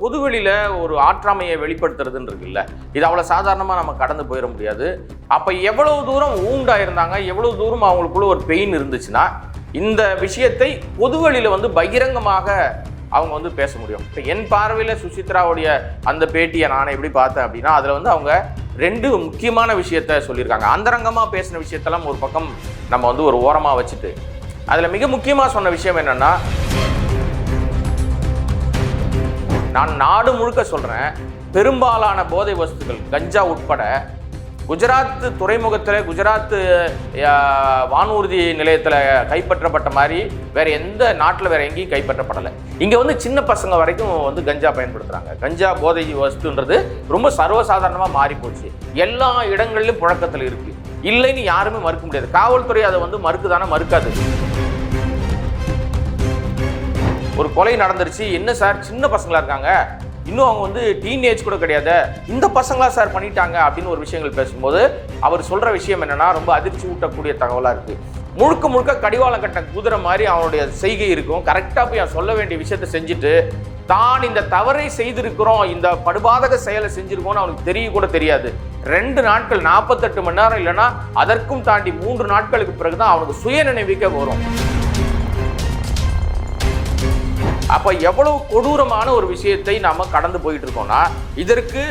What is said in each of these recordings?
பொதுவெளியில் ஒரு ஆற்றாமையை வெளிப்படுத்துறதுன்னு இருக்குல்ல, இது அவ்வளோ சாதாரணமாக நம்ம கடந்து போயிட முடியாது. அப்போ எவ்வளவு தூரம் ஊண்டாயிருந்தாங்க, எவ்வளவு தூரம் அவங்களுக்குள்ள ஒரு பெயின் இருந்துச்சுன்னா இந்த விஷயத்தை பொதுவெளியில் வந்து பகிரங்கமாக அவங்க வந்து பேச முடியும். இப்போ என் பார்வையில் சுசித்ராவுடைய அந்த பேட்டியை நான் எப்படி பார்த்தேன் அப்படின்னா, அதில் வந்து அவங்க ரெண்டு முக்கியமான விஷயத்த சொல்லியிருக்காங்க. அந்தரங்கமாக பேசின விஷயத்தெல்லாம் ஒரு பக்கம் நம்ம வந்து ஒரு ஓரமாக வச்சுட்டு, அதில் மிக முக்கியமாக சொன்ன விஷயம் என்னென்னா, நான் நாடு முழுக்க சொல்கிறேன், பெரும்பாலான போதை வஸ்துக்கள் கஞ்சா உட்பட குஜராத் துறைமுகத்தில், குஜராத் வானூர்தி நிலையத்தில் கைப்பற்றப்பட்ட மாதிரி வேறு எந்த நாட்டில் வேறு எங்கேயும் கைப்பற்றப்படலை. இங்கே வந்து சின்ன பசங்க வரைக்கும் வந்து கஞ்சா பயன்படுத்துகிறாங்க. கஞ்சா போதை வஸ்துன்றது ரொம்ப சர்வசாதாரணமாக மாறி போச்சு. எல்லா இடங்களிலும் புழக்கத்தில் இருக்குது, இல்லைன்னு யாருமே மறுக்க முடியாது. காவல்துறை அதை வந்து மறுக்குதானே? மறுக்காது. ஒரு கொலை நடந்துருச்சு, என்ன சார் சின்ன பசங்களா இருக்காங்க, இன்னும் அவங்க வந்து டீனேஜ் கூட கிடையாது, இந்த பசங்களா சார் பண்ணிட்டாங்க அப்படின்னு ஒரு விஷயங்கள் பேசும்போது அவர் சொல்ற விஷயம் என்னன்னா, ரொம்ப அதிர்ச்சி ஊட்டக்கூடிய தகவலா இருக்கு. முழுக்க முழுக்க கடிவாளம் கட்ட குதிரை மாதிரி அவனுடைய செய்கை இருக்கும். கரெக்டா போய் சொல்ல வேண்டிய விஷயத்தை செஞ்சுட்டு தான் இந்த தவறை செய்திருக்கிறோம், இந்த படுபாதக செயலை செஞ்சிருக்கோம்னு அவனுக்கு தெரிய கூட தெரியாது. 2 நாட்கள் 48 மணி நேரம் இல்லைன்னா அதற்கும் தாண்டி 3 நாட்களுக்கு பிறகுதான் அவனுக்கு சுய நினைவுக்கே வரும். அப்ப எவ்வளவு கொடூரமான ஒரு விஷயத்தை நாம கடந்து போயிட்டு இருக்கோம்னா, இதற்கு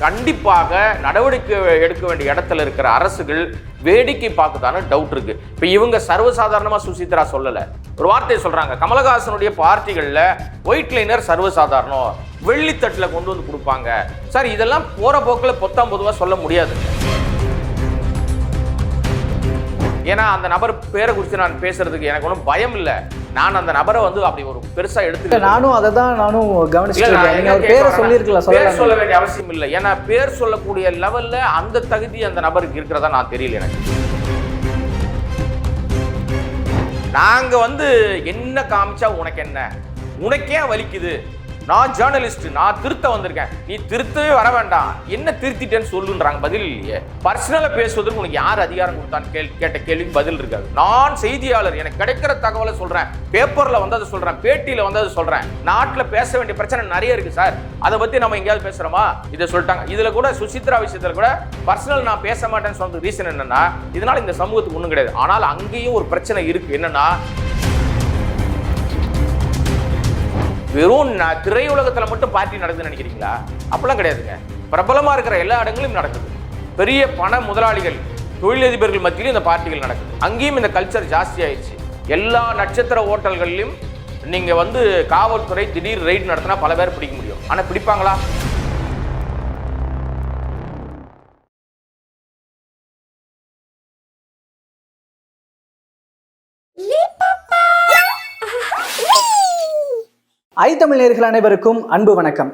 கண்டிப்பாக நடவடிக்கை எடுக்க வேண்டிய இடத்துல இருக்கிற அரசுகள் வேடிக்கை பார்க்கத்தான டவுட் இருக்கு. இப்ப இவங்க சர்வசாதாரணமா சுசித்ரா சொல்லல, ஒரு வார்த்தையை சொல்றாங்க, கமலஹாசனுடைய பார்ட்டிகள்ல ஒயிட் லைனர் சர்வசாதாரணம், வெள்ளித்தட்டுல கொண்டு வந்து கொடுப்பாங்க சார். இதெல்லாம் போற போக்கில் பொத்தாம் பொதுவா சொல்ல முடியாது. ஏன்னா அந்த நபர் பேரை குறித்து நான் பேசுறதுக்கு எனக்கு ஒன்றும் பயம் இல்லை. நான் அந்த நபரை வந்து அப்படி ஒரு பெருசா எடுத்து நானும் அதை தான் கவனிச்சிருக்கேன். பேர் சொல்ல வேண்டிய அவசியம் இல்லை. ஏன்னா பேர் சொல்லக்கூடிய லெவல்ல அந்த தகுதி அந்த நபருக்கு இருக்கிறதா நான் தெரியல எனக்கு. நாங்க வந்து என்ன காமிச்சா உனக்கு என்ன, உனக்கே வலிக்குது, நான் ஜேர்னலிஸ்ட், நான் திருத்த வந்திருக்கேன், நீ திருத்தவே வர வேண்டாம், என்ன திருத்திட்டேன்னு சொல்லுன்றாங்க. பதில் இல்லையே. பர்சனலா பேசுவதற்கு உனக்கு யார் அதிகாரம் கொடுத்தான்னு கேட்ட கேள்விக்கு பதில் இருக்காது. நான் செய்தியாளர், எனக்கு கிடைக்கிற தகவலை சொல்றேன், பேப்பர்ல வந்ததை சொல்றேன், பேட்டியில வந்ததை சொல்றேன். நாட்டில் பேச வேண்டிய பிரச்சனை நிறைய இருக்கு சார், அதை பத்தி நம்ம எங்கேயாவது பேசுறோமா? இதை சொல்லிட்டாங்க. இதுல கூட சுசித்ரா விஷயத்துல கூட பர்சனல் நான் பேச மாட்டேன்னு சொன்னது ரீசன் என்னன்னா, இதனால இந்த சமூகத்துக்கு ஒன்றும் கிடையாது. ஆனால் அங்கேயும் ஒரு பிரச்சனை இருக்கு. என்னன்னா, வெறும் திரையுலகத்தில் மட்டும் பார்ட்டி நடக்குதுன்னு நினைக்கிறீங்களா? அப்படிலாம் கிடையாதுங்க. பிரபலமாக இருக்கிற எல்லா இடங்களும் நடக்குது. பெரிய பண முதலாளிகள், தொழிலதிபர்கள் மத்தியிலும் இந்த பார்ட்டிகள் நடக்குது. அங்கேயும் இந்த கல்ச்சர் ஜாஸ்தி ஆயிடுச்சு. எல்லா நட்சத்திர ஹோட்டல்கள்லையும் நீங்கள் வந்து காவல்துறை திடீர் ரைடு நடத்தினா பல பேர் பிடிக்க முடியும். ஆனால் பிடிப்பாங்களா? தமிழ் நேயர்கள் அனைவருக்கும் அன்பு வணக்கம்.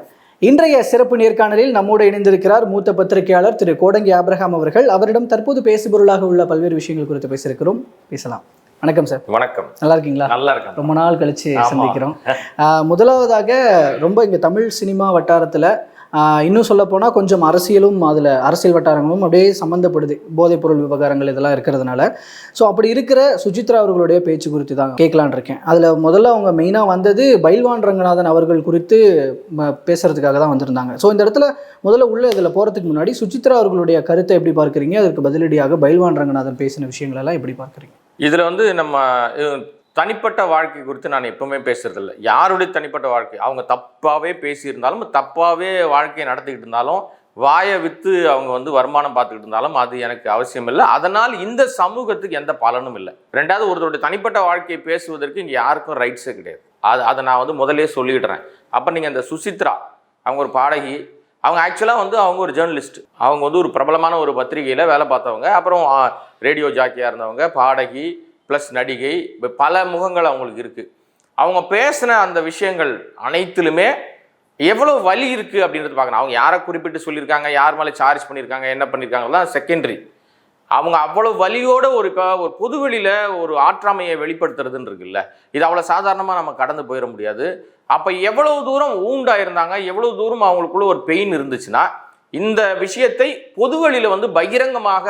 இன்றைய சிறப்பு நேர்காணலில் நம்மோடு இணைந்திருக்கிறார் மூத்த பத்திரிகையாளர் திரு கோடங்கி ஆபிரகாம் அவர்கள். அவரிடம் தற்போது பேசுபொருளாக உள்ள பல்வேறு விஷயங்கள் குறித்து பேசியிருக்கிறோம். பேசலாம். வணக்கம் சார். வணக்கம். நல்லா இருக்கீங்களா? நல்லா இருக்கேன். ரொம்ப நாள் கழிச்சு சந்திக்கிறோம். முதலாவதாக ரொம்ப இங்கே தமிழ் சினிமா வட்டாரத்தில் இன்னும் சொல்லப்போனால் கொஞ்சம் அரசியலும், அதில் அரசியல் வட்டாரங்களும் அப்படியே சம்மந்தப்படுது, போதைப்பொருள் விவகாரங்கள் இதெல்லாம் இருக்கிறதுனால. ஸோ அப்படி இருக்கிற சுசித்ரா அவர்களுடைய பேச்சு குறித்து தான் கேட்கலான் இருக்கேன். அதில் முதல்ல அவங்க மெயினாக வந்தது பைல்வான் ரங்கநாதன் அவர்கள் குறித்து பேசுறதுக்காக தான் வந்திருந்தாங்க. ஸோ இந்த இடத்துல முதல்ல உள்ள இதில் போகிறதுக்கு முன்னாடி சுசித்ரா அவர்களுடைய கருத்தை எப்படி பார்க்குறீங்க, அதற்கு பதிலடியாக பைல்வான் ரங்கநாதன் பேசின விஷயங்களெல்லாம் எப்படி பார்க்குறீங்க? இதில் வந்து நம்ம தனிப்பட்ட வாழ்க்கை குறித்து நான் எப்பவுமே பேசுறதில்லை. யாருடைய தனிப்பட்ட வாழ்க்கை, அவங்க தப்பாகவே பேசியிருந்தாலும், தப்பாகவே வாழ்க்கையை நடத்திக்கிட்டு இருந்தாலும், வாயை விற்று அவங்க வந்து வருமானம் பார்த்துக்கிட்டு இருந்தாலும் அது எனக்கு அவசியம் இல்லை. அதனால் இந்த சமூகத்துக்கு எந்த பலனும் இல்லை. ரெண்டாவது, ஒருத்தருடைய தனிப்பட்ட வாழ்க்கையை பேசுவதற்கு இங்கே யாருக்கும் ரைட்ஸே கிடையாது. அதை நான் வந்து முதலே சொல்லிடுறேன். அப்போ நீங்கள் இந்த சுசித்ரா, அவங்க ஒரு பாடகி, அவங்க ஆக்சுவலாக வந்து அவங்க ஒரு ஜேர்னலிஸ்ட், அவங்க வந்து ஒரு பிரபலமான ஒரு பத்திரிகையில் வேலை பார்த்தவங்க, அப்புறம் ரேடியோ ஜாக்கியாக இருந்தவங்க, பாடகி ப்ளஸ் நடிகை, பல முகங்கள் அவங்களுக்கு இருக்குது. அவங்க பேசின அந்த விஷயங்கள் அனைத்திலுமே எவ்வளோ வலி இருக்குது அப்படின்றது பார்க்கணும். அவங்க யாரை குறிப்பிட்டு சொல்லியிருக்காங்க, யார் மேலே சார்ஜ் பண்ணியிருக்காங்க, என்ன பண்ணியிருக்காங்கலாம் செகண்டரி. அவங்க அவ்வளோ வலியோட இப்போ ஒரு பொதுவெளியில் ஒரு ஆற்றாமையை வெளிப்படுத்துறதுன்னு இருக்குல்ல, இது அவ்வளோ சாதாரணமாக நம்ம கடந்து போயிட முடியாது. அப்போ எவ்வளவு தூரம் ஊண்டாயிருந்தாங்க, எவ்வளவு தூரம் அவங்களுக்குள்ள ஒரு பெயின் இருந்துச்சுன்னா இந்த விஷயத்தை பொதுவெளியில் வந்து பகிரங்கமாக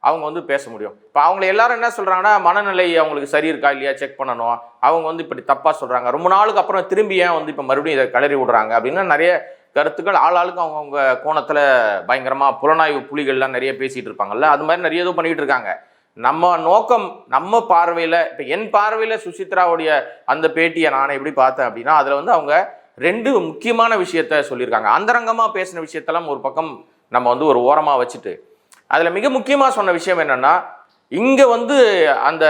அவங்க வந்து பேச முடியும். இப்போ அவங்களை எல்லாரும் என்ன சொல்கிறாங்கன்னா, மனநிலை அவங்களுக்கு சரி இருக்கா இல்லையா செக் பண்ணணும். அவங்க வந்து இப்படி தப்பாக சொல்கிறாங்க, ரொம்ப நாளுக்கு அப்புறம் திரும்பி ஏன் வந்து இப்போ மறுபடியும் இதை கிளறி விடுறாங்க அப்படின்னு நிறைய கருத்துக்கள் ஆளாளுக்கு அவங்கவுங்க கோணத்தில் பயங்கரமாக புலனாய்வு புலிகள்லாம் நிறைய பேசிகிட்டு இருப்பாங்கல்ல, அது மாதிரி நிறைய ஏதோ பண்ணிகிட்டு இருக்காங்க. நம்ம நோக்கம், நம்ம பார்வையில், இப்போ என் பார்வையில் சுசித்ராவுடைய அந்த பேட்டியை நான் எப்படி பார்த்தேன் அப்படின்னா, அதில் வந்து அவங்க 2 முக்கியமான விஷயத்த சொல்லியிருக்காங்க. அந்தரங்கமாக பேசின விஷயத்தெல்லாம் ஒரு பக்கம் நம்ம வந்து ஒரு ஓரமாக வச்சுட்டு, அதில் மிக முக்கியமாக சொன்ன விஷயம் என்னென்னா, இங்கே வந்து அந்த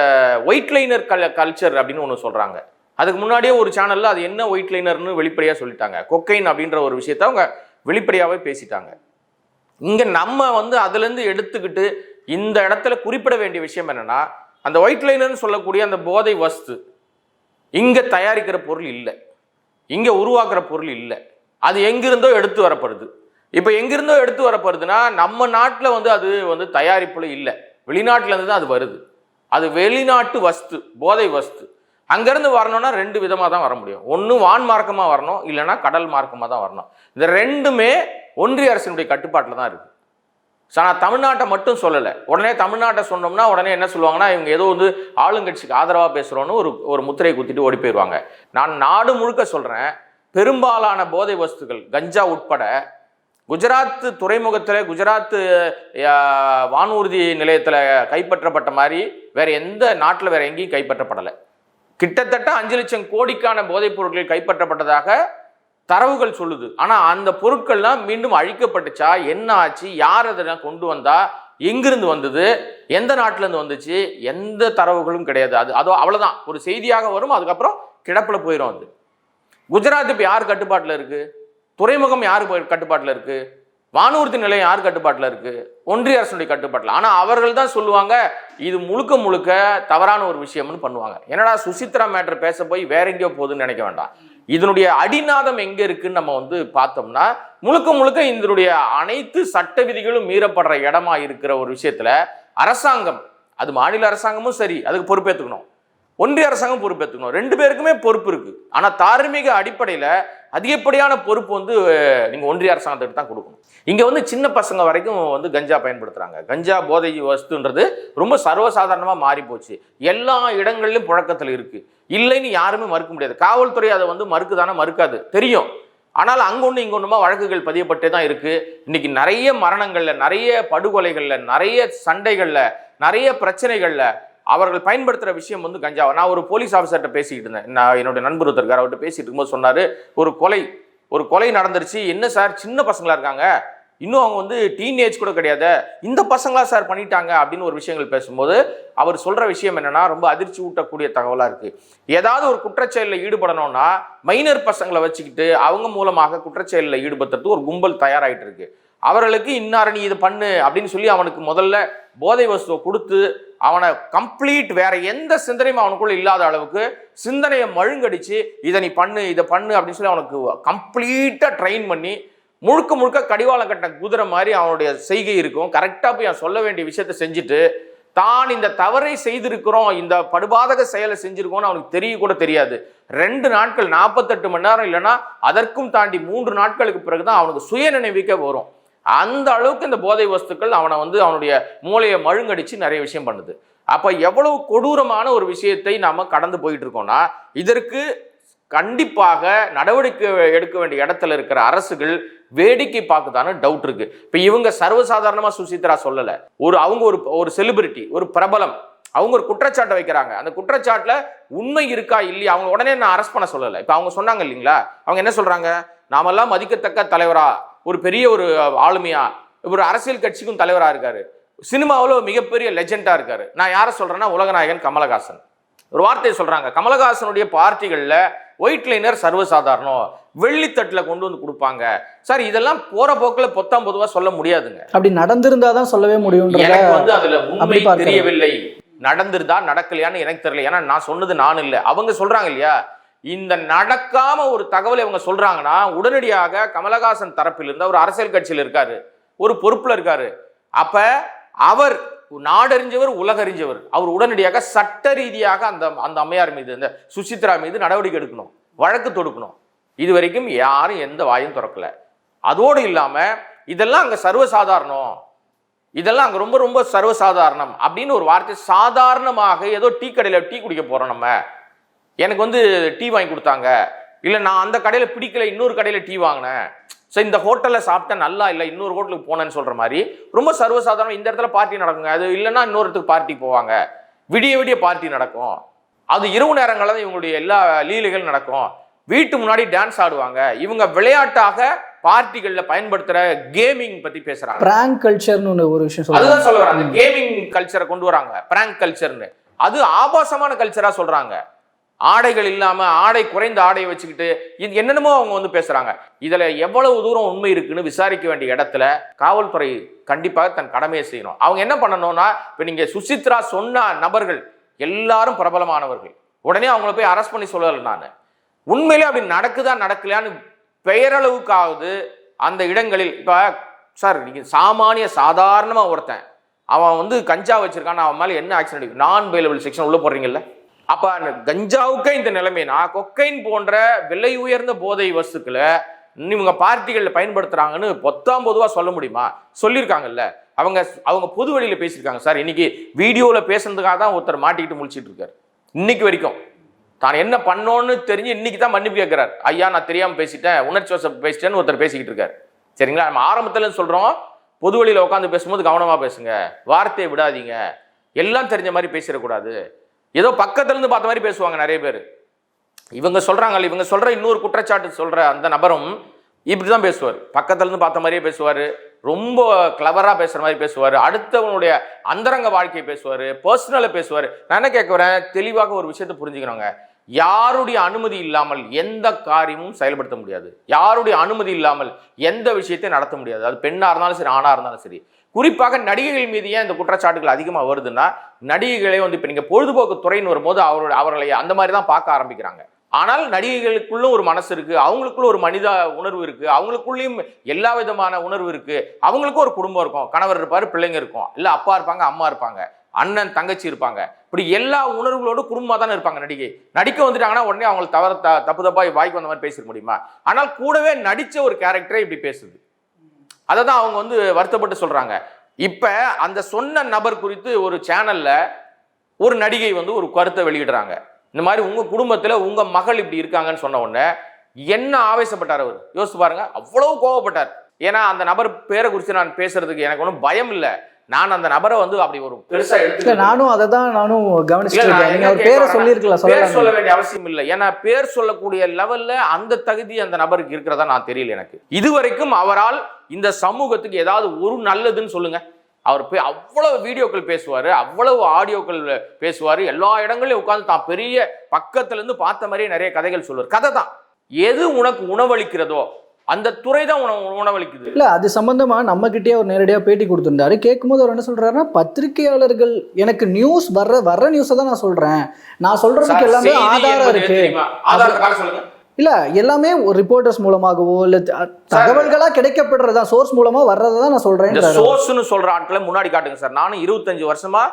ஒயிட் லைனர் கல்ச்சர் அப்படின்னு ஒன்று சொல்கிறாங்க. அதுக்கு முன்னாடியே ஒரு சேனலில் அது என்ன ஒயிட் லைனர்னு வெளிப்படையாக சொல்லிட்டாங்க. கொக்கைன் அப்படின்ற ஒரு விஷயத்த அவங்க வெளிப்படையாகவே பேசிட்டாங்க. இங்கே நம்ம வந்து அதுலேருந்து எடுத்துக்கிட்டு இந்த இடத்துல குறிப்பிட வேண்டிய விஷயம் என்னென்னா, அந்த ஒயிட் லைனர்னு சொல்லக்கூடிய அந்த போதை வஸ்து இங்கே தயாரிக்கிற பொருள் இல்லை, இங்கே உருவாக்குற பொருள் இல்லை, அது எங்கிருந்தோ எடுத்து வரப்படுது. இப்போ எங்கிருந்தோ எடுத்து வரப்படுதுன்னா நம்ம நாட்டில் வந்து அது வந்து தயாரிப்புல இல்லை, வெளிநாட்டிலேருந்து தான் அது வருது. அது வெளிநாட்டு வஸ்து, போதை வஸ்து. அங்கேருந்து வரணும்னா 2 விதமாக தான் வர முடியும். ஒன்று வான் மார்க்கமாக வரணும், இல்லைன்னா கடல் மார்க்கமாக தான் வரணும். இந்த 2மே ஒன்றிய அரசினுடைய கட்டுப்பாட்டில் தான் இருக்குது. நான் தமிழ்நாட்டை மட்டும் சொல்லலை. உடனே தமிழ்நாட்டை சொன்னோம்னா உடனே என்ன சொல்லுவாங்கன்னா, இவங்க ஏதோ வந்து ஆளுங்கட்சிக்கு ஆதரவாக பேசுகிறோன்னு ஒரு முத்திரை குத்திட்டு ஓடி போயிடுவாங்க. நான் நாடு முழுக்க சொல்கிறேன், பெரும்பாலான போதை வஸ்துகள் கஞ்சா உட்பட குஜராத் துறைமுகத்தில், குஜராத் வானூர்தி நிலையத்தில் கைப்பற்றப்பட்ட மாதிரி வேற எந்த நாட்டில் வேற எங்கேயும் கைப்பற்றப்படலை. கிட்டத்தட்ட 5 லட்சம் கோடிக்கான போதைப் பொருட்கள் கைப்பற்றப்பட்டதாக தரவுகள் சொல்லுது. ஆனால் அந்த பொருட்கள்லாம் மீண்டும் அழிக்கப்பட்டுச்சா, என்ன ஆச்சு, யார் அதெல்லாம் கொண்டு வந்தா, எங்கிருந்து வந்தது, எந்த நாட்டிலேருந்து வந்துச்சு, எந்த தரவுகளும் கிடையாது. அதோ அவ்வளோதான், ஒரு செய்தியாக வரும், அதுக்கப்புறம் கிடப்பில் போயிடும். அது குஜராத் இப்போ யார் கட்டுப்பாட்டில் இருக்குது? துறைமுகம் யார் கட்டுப்பாட்டில் இருக்குது? வானூர்தி நிலையம் யார் கட்டுப்பாட்டில் இருக்குது? ஒன்றிய அரசுடைய கட்டுப்பாட்டில். ஆனால் அவர்கள் தான் சொல்லுவாங்க இது முழுக்க முழுக்க தவறான ஒரு விஷயம்னு பண்ணுவாங்க. என்னடா சுசித்ரா மேட்டர் பேச போய் வேற எங்கேயோ போகுதுன்னு நினைக்க வேண்டாம். இதனுடைய அடிநாதம் எங்கே இருக்குன்னு நம்ம வந்து பார்த்தோம்னா, முழுக்க முழுக்க இதனுடைய அனைத்து சட்ட விதிகளும் மீறப்படுற இடமா இருக்கிற ஒரு விஷயத்தில் அரசாங்கம், அது மாநில அரசாங்கமும் சரி அதுக்கு பொறுப்பேற்றுக்கணும், ஒன்றிய அரசாங்கம் பொறுப்பேற்றுக்கணும். 2 பேருக்குமே பொறுப்பு இருக்குது. ஆனால் தார்மீக அடிப்படையில் அதிகப்படியான பொறுப்பு வந்து நீங்கள் ஒன்றிய அரசாங்கத்துக்கு தான் கொடுக்கணும். இங்கே வந்து சின்ன பசங்க வரைக்கும் வந்து கஞ்சா பயன்படுத்துகிறாங்க. கஞ்சா போதை வஸ்துன்றது ரொம்ப சர்வசாதாரணமாக மாறி போச்சு. எல்லா இடங்களிலும் புழக்கத்தில் இருக்குது, இல்லைன்னு யாருமே மறுக்க முடியாது. காவல்துறை அதை வந்து மறுக்குதானே? மறுக்காது, தெரியும். ஆனால் அங்கொன்று இங்கொன்றுமா வழக்குகள் பதியப்பட்டே தான் இருக்குது. இன்னைக்கு நிறைய மரணங்களில், நிறைய படுகொலைகளில், நிறைய சண்டைகளில், நிறைய பிரச்சனைகளில் அவர்கள் பயன்படுத்துகிற விஷயம் வந்து கஞ்சாவை. நான் ஒரு போலீஸ் ஆஃபீஸர்கிட்ட பேசிக்கிட்டு இருந்தேன். நான் என்னுடைய நண்பர் ஒருத்தர் அவர்கிட்ட பேசிட்டு இருக்கும்போது சொன்னார், ஒரு கொலை நடந்துருச்சு. என்ன சார், சின்ன பசங்களாக இருக்காங்க, இன்னும் அவங்க வந்து டீனேஜ் கூட கிடையாது, இந்த பசங்களா சார் பண்ணிட்டாங்க அப்படின்னு ஒரு விஷயங்கள் பேசும்போது அவர் சொல்கிற விஷயம் என்னென்னா, ரொம்ப அதிர்ச்சி ஊட்டக்கூடிய தகவலாக இருக்குது. ஏதாவது ஒரு குற்றச்செயலில் ஈடுபடணும்னா மைனர் பசங்களை வச்சுக்கிட்டு அவங்க மூலமாக குற்றச்செயலில் ஈடுபடுத்துறதுக்கு ஒரு கும்பல் தயாராகிட்டு இருக்கு. அவர்களுக்கு இன்னார நீ இது பண்ணு அப்படின்னு சொல்லி அவனுக்கு முதல்ல போதை வஸ்துவை கொடுத்து அவனை கம்ப்ளீட் வேற எந்த சிந்தனையும் அவனுக்குள்ள இல்லாத அளவுக்கு சிந்தனையை மழுங்கடிச்சு இதை நீ பண்ணு, இதை பண்ணு அப்படின்னு சொல்லி அவனுக்கு கம்ப்ளீட்டாக ட்ரெயின் பண்ணி முழுக்க முழுக்க கடிவாளம் கட்ட குதிரை மாதிரி அவனுடைய செய்கை இருக்கும். கரெக்டாக போய் அவன் சொல்ல வேண்டிய விஷயத்தை செஞ்சுட்டு தான் இந்த தவறை செய்திருக்கிறோம், இந்த படுபாதக செயலை செஞ்சிருக்கோம்னு அவனுக்கு தெரிய கூட தெரியாது. 2 நாட்கள் 48 மணி நேரம் இல்லைன்னா அதற்கும் தாண்டி 3 நாட்களுக்கு பிறகுதான் அவனுக்கு சுய நினைவுக்கே வரும். அந்த அளவுக்கு இந்த போதை வஸ்துக்கள் அவனை வந்து அவனுடைய மூளையை மழுங்கடிச்சு நிறைய விஷயம் பண்ணுது. அப்ப எவ்வளவு கொடூரமான ஒரு விஷயத்தை நாம கடந்து போயிட்டு இருக்கோம்னா, இதற்கு கண்டிப்பாக நடவடிக்கை எடுக்க வேண்டிய இடத்துல இருக்கிற அரசுகள் வேடிக்கை பார்க்குதான டவுட் இருக்கு. இப்ப இவங்க சர்வசாதாரணமா சுசித்ரா சொல்லல, அவங்க ஒரு செலிபிரிட்டி, ஒரு பிரபலம், அவங்க ஒரு குற்றச்சாட்டை வைக்கிறாங்க. அந்த குற்றச்சாட்டுல உண்மை இருக்கா இல்லையா அவங்க உடனே நான் அரெஸ்ட் பண்ண சொல்லலை. இப்ப அவங்க சொன்னாங்க இல்லைங்களா, அவங்க என்ன சொல்றாங்க, நாமெல்லாம் மதிக்கத்தக்க தலைவரா, ஒரு பெரிய ஒரு ஆளுமையா, ஒரு அரசியல் கட்சிக்கும் தலைவரா இருக்காரு, சினிமாவில் மிகப்பெரிய லெஜெண்டா இருக்காரு. நான் யாரை சொல்றேன்னா உலகநாயகன் கமலஹாசன். ஒரு வார்த்தையை சொல்றாங்க, கமலஹாசனுடைய பார்ட்டிகள்ல ஒயிட் லைனர் சர்வசாதாரணம், வெள்ளித்தட்டில் கொண்டு வந்து கொடுப்பாங்க சார். இதெல்லாம் போற போக்கில் பொத்தாம் பொதுவா சொல்ல முடியாதுங்க. அப்படி நடந்திருந்தாதான் சொல்லவே முடியும். எனக்கு வந்து அதுல உண்மை தெரியவில்லை, நடந்திருந்தா நடக்கலையான்னு எனக்கு தெரியல. ஏன்னா நான் சொன்னது நான் இல்லை, அவங்க சொல்றாங்க இல்லையா. இந்த நடக்காம ஒரு தகவலை அவங்க சொல்றாங்கன்னா உடனடியாக கமலஹாசன் தரப்பில் இருந்து ஒரு அரசியல் கட்சியில் இருக்காரு, ஒரு பொறுப்புல இருக்காரு. அப்ப அவர் நாடறிஞ்சவர், உலகறிஞ்சவர். அவர் உடனடியாக சட்ட ரீதியாக அந்த அம்மையார் மீது, இந்த சுசித்ரா மீது நடவடிக்கை எடுக்கணும், வழக்கு தொடுக்கணும். இது வரைக்கும் யாரும் எந்த வாயும் திறக்கல. அதோடு இல்லாம இதெல்லாம் அங்க சர்வசாதாரணம், இதெல்லாம் அங்கே ரொம்ப ரொம்ப சர்வசாதாரணம் அப்படின்னு ஒரு வார்த்தை சாதாரணமாக ஏதோ டீ கடையில் டீ குடிக்க போகிறோம் நம்ம, எனக்கு வந்து டீ வாங்கி கொடுத்தாங்க, இல்லை நான் அந்த கடையில் பிடிக்கல இன்னொரு கடையில் டீ வாங்கினேன், ஸோ இந்த ஹோட்டலில் சாப்பிட்டேன் நல்லா இல்லை இன்னொரு ஹோட்டலுக்கு போனேன்னு சொல்கிற மாதிரி ரொம்ப சர்வசாதாரணம். இந்த இடத்துல பார்ட்டி நடக்குங்க, அது இல்லைன்னா இன்னொரு இடத்துக்கு பார்ட்டி போவாங்க, விடிய விடிய பார்ட்டி நடக்கும், அது இரவு நேரங்களில் தான் இவங்களுடைய எல்லா லீலைகள் நடக்கும், வீட்டு முன்னாடி டான்ஸ் ஆடுவாங்க, இவங்க விளையாட்டாக பார்ட்டிகளில் பயன்படுத்துகிற கேமிங் பற்றி பேசுகிறாங்க. பிராங்க் கல்ச்சர்னு ஒரு விஷயம் அதுதான் சொல்ல வராங்க, கேமிங் கல்ச்சரை கொண்டு வராங்க பிராங்க் கல்ச்சர்னு. அது ஆபாசமான கல்ச்சராக சொல்கிறாங்க. ஆடைகள் இல்லாம ஆடை குறைந்த ஆடையை வச்சுக்கிட்டு இது என்னென்னமோ அவங்க வந்து பேசுறாங்க. இதுல எவ்வளவு தூரம் உண்மை இருக்குன்னு விசாரிக்க வேண்டிய இடத்துல காவல்துறை கண்டிப்பாக தன் கடமையை செய்யணும். அவங்க என்ன பண்ணணும்னா, இப்ப நீங்க சுசித்ரா சொன்ன நபர்கள் எல்லாரும் பிரபலமானவர்கள், உடனே அவங்கள போய் அரெஸ்ட் பண்ணி சொல்லல. நான் உண்மையிலே அப்படி நடக்குதா நடக்கலையான்னு பெயரளவுக்காவது அந்த இடங்களில் இப்ப சார் நீங்க சாதாரணமா ஒருத்தன் அவன் வந்து கஞ்சா வச்சிருக்கான், அவன் மேல என்ன ஆக்ஷன் எடுக்கும்? நான் பெயிலபிள் செக்ஷன் உள்ள போடுறீங்கல்ல. அப்ப கஞ்சாவுக்கே இந்த நிலைமைனா கொக்கைன் போன்ற விலை உயர்ந்த போதை வஸ்துக்களை இவங்க பார்ட்டிகளில் பயன்படுத்துறாங்கன்னு பொதுவா சொல்ல முடியுமா? சொல்லியிருக்காங்கல்ல. அவங்க பொது வழியில பேசியிருக்காங்க. சார் இன்னைக்கு வீடியோவில் பேசுறதுக்காக தான் ஒருத்தர் மாட்டிக்கிட்டு முழிச்சிட்டு இருக்காரு. இன்னைக்கு வரைக்கும் தான் என்ன பண்ணோன்னு தெரிஞ்சு இன்னைக்கு தான் மன்னிப்பு கேட்கிறார். ஐயா நான் தெரியாம பேசிட்டேன், உணர்ச்சி வசப்பட்டு பேசிட்டேன்னு ஒருத்தர் பேசிக்கிட்டு இருக்காரு. சரிங்களா? நம்ம ஆரம்பத்துல சொல்றோம், பொது வழியில உட்காந்து பேசும்போது கவனமா பேசுங்க, வார்த்தையை விடாதீங்க, எல்லாம் தெரிஞ்ச மாதிரி பேசிடக்கூடாது. ஏதோ பக்கத்துல இருந்து பார்த்த மாதிரி பேசுவாங்க நிறைய பேர். இவங்க சொல்றாங்க, இவங்க சொல்ற இன்னொரு குற்றச்சாட்டு சொல்ற அந்த நபரும் இப்படிதான் பேசுவார், பக்கத்துல இருந்து பார்த்த மாதிரியே பேசுவாரு, ரொம்ப கிளவரா பேசுற மாதிரி பேசுவாரு, அடுத்தவனுடைய அந்தரங்க வாழ்க்கையை பேசுவாரு, பர்சனலை பேசுவாரு. நான் என்ன கேட்க வரேன், தெளிவாக ஒரு விஷயத்தை புரிஞ்சுக்கணுங்க. யாருடைய அனுமதி இல்லாமல் எந்த காரியமும் செயல்படுத்த முடியாது. யாருடைய அனுமதி இல்லாமல் எந்த விஷயத்தையும் நடத்த முடியாது. அது பெண்ணா இருந்தாலும் சரி, ஆணா இருந்தாலும் சரி. குறிப்பாக நடிகைகள் மீது ஏன் இந்த குற்றச்சாட்டுகள் அதிகமாக வருதுன்னா, நடிகைகளே வந்து இப்போ நீங்கள் பொழுதுபோக்கு துறைன்னு வரும்போது அவர்களை அந்த மாதிரி தான் பார்க்க ஆரம்பிக்கிறாங்க. ஆனால் நடிகைகளுக்குள்ளும் ஒரு மனசு இருக்கு, அவங்களுக்குள்ள ஒரு மனித உணர்வு இருக்கு, அவங்களுக்குள்ளேயும் எல்லா விதமான உணர்வு இருக்கு. அவங்களுக்கும் ஒரு குடும்பம் இருக்கும், கணவர் இருப்பாரு, பிள்ளைங்க இருக்கும், இல்லை அப்பா இருப்பாங்க, அம்மா இருப்பாங்க, அண்ணன் தங்கச்சி இருப்பாங்க. இப்படி எல்லா உணர்வுகளோட குடும்பமாக தானே இருப்பாங்க. நடிகை நடிக்க வந்துட்டாங்கன்னா உடனே அவங்களுக்கு தப்பு தப்பா வாய்க்கு வந்த மாதிரி பேசிட முடியுமா? ஆனால் கூடவே நடிச்ச ஒரு கேரக்டரை இப்படி பேசுது. அதை தான் அவங்க வந்து வருத்தப்பட்டு சொல்றாங்க. இப்ப அந்த சொன்ன நபர் குறித்து ஒரு சேனல்ல ஒரு நடிகை வந்து ஒரு கருத்தை வெளியிடுறாங்க. இந்த மாதிரி உங்க குடும்பத்துல உங்க மகள் இப்படி இருக்காங்கன்னு சொன்ன உடனே என்ன ஆவேசப்பட்டார் அவர், யோசிச்சு பாருங்க. அவ்வளவு கோவப்பட்டார். ஏன்னா அந்த நபர் பேரை குறித்து நான் பேசுறதுக்கு எனக்கு ஒன்றும் பயம் இல்லை. நான் அந்த நபரை வந்து அப்படி ஒரு பெருசா எடுத்து நானும் அதை தான் கவனிச்சிருக்கேன். சொல்ல வேண்டிய அவசியம் இல்லை. ஏன்னா பேர் சொல்லக்கூடிய லெவல்ல அந்த தகுதி அந்த நபருக்கு இருக்கிறதா நான் தெரியல எனக்கு. இதுவரைக்கும் அவரால் இந்த சமூகத்துக்கு ஏதாவது ஒரு நல்லதுன்னு சொல்லுங்க. அவர் அவ்வளவு வீடியோக்கள் பேசுவாரு, அவ்வளவு ஆடியோக்கள் பேசுவாரு, எல்லா இடங்களையும் உட்கார்ந்து தான் பெரிய பக்கத்துல இருந்து பார்த்த மாதிரியே நிறைய கதைகள் சொல்லுவார். கதை தான் எது உனக்கு உணவளிக்கிறதோ அந்த துறை தான் உணவளிக்குது. இல்ல அது சம்பந்தமா நம்ம கிட்டே ஒரு நேரடியா பேட்டி கொடுத்திருந்தாரு. கேட்கும்போது அவர் என்ன சொல்றாருன்னா, பத்திரிகையாளர்கள் எனக்கு நியூஸ் வர்ற நியூஸை தான் நான் சொல்றேன், நான் சொல்றதுக்கு எல்லாமே ஆதாரம் இருக்கு. ஆதாரத்தை சொல்லுங்க. இல்ல எல்லாமே ஒரு ரிப்போர்ட்டர்ஸ் மூலமாகவோ இல்ல தகவல்களா கிடைக்கப்படுறதா, சோர்ஸ் மூலமா வர்றதான் நான் சொல்றேன். சோர்ஸ்னு சொல்ற ஆட்களை முன்னாடி காட்டுங்க சார். நானும் 25 வருஷமா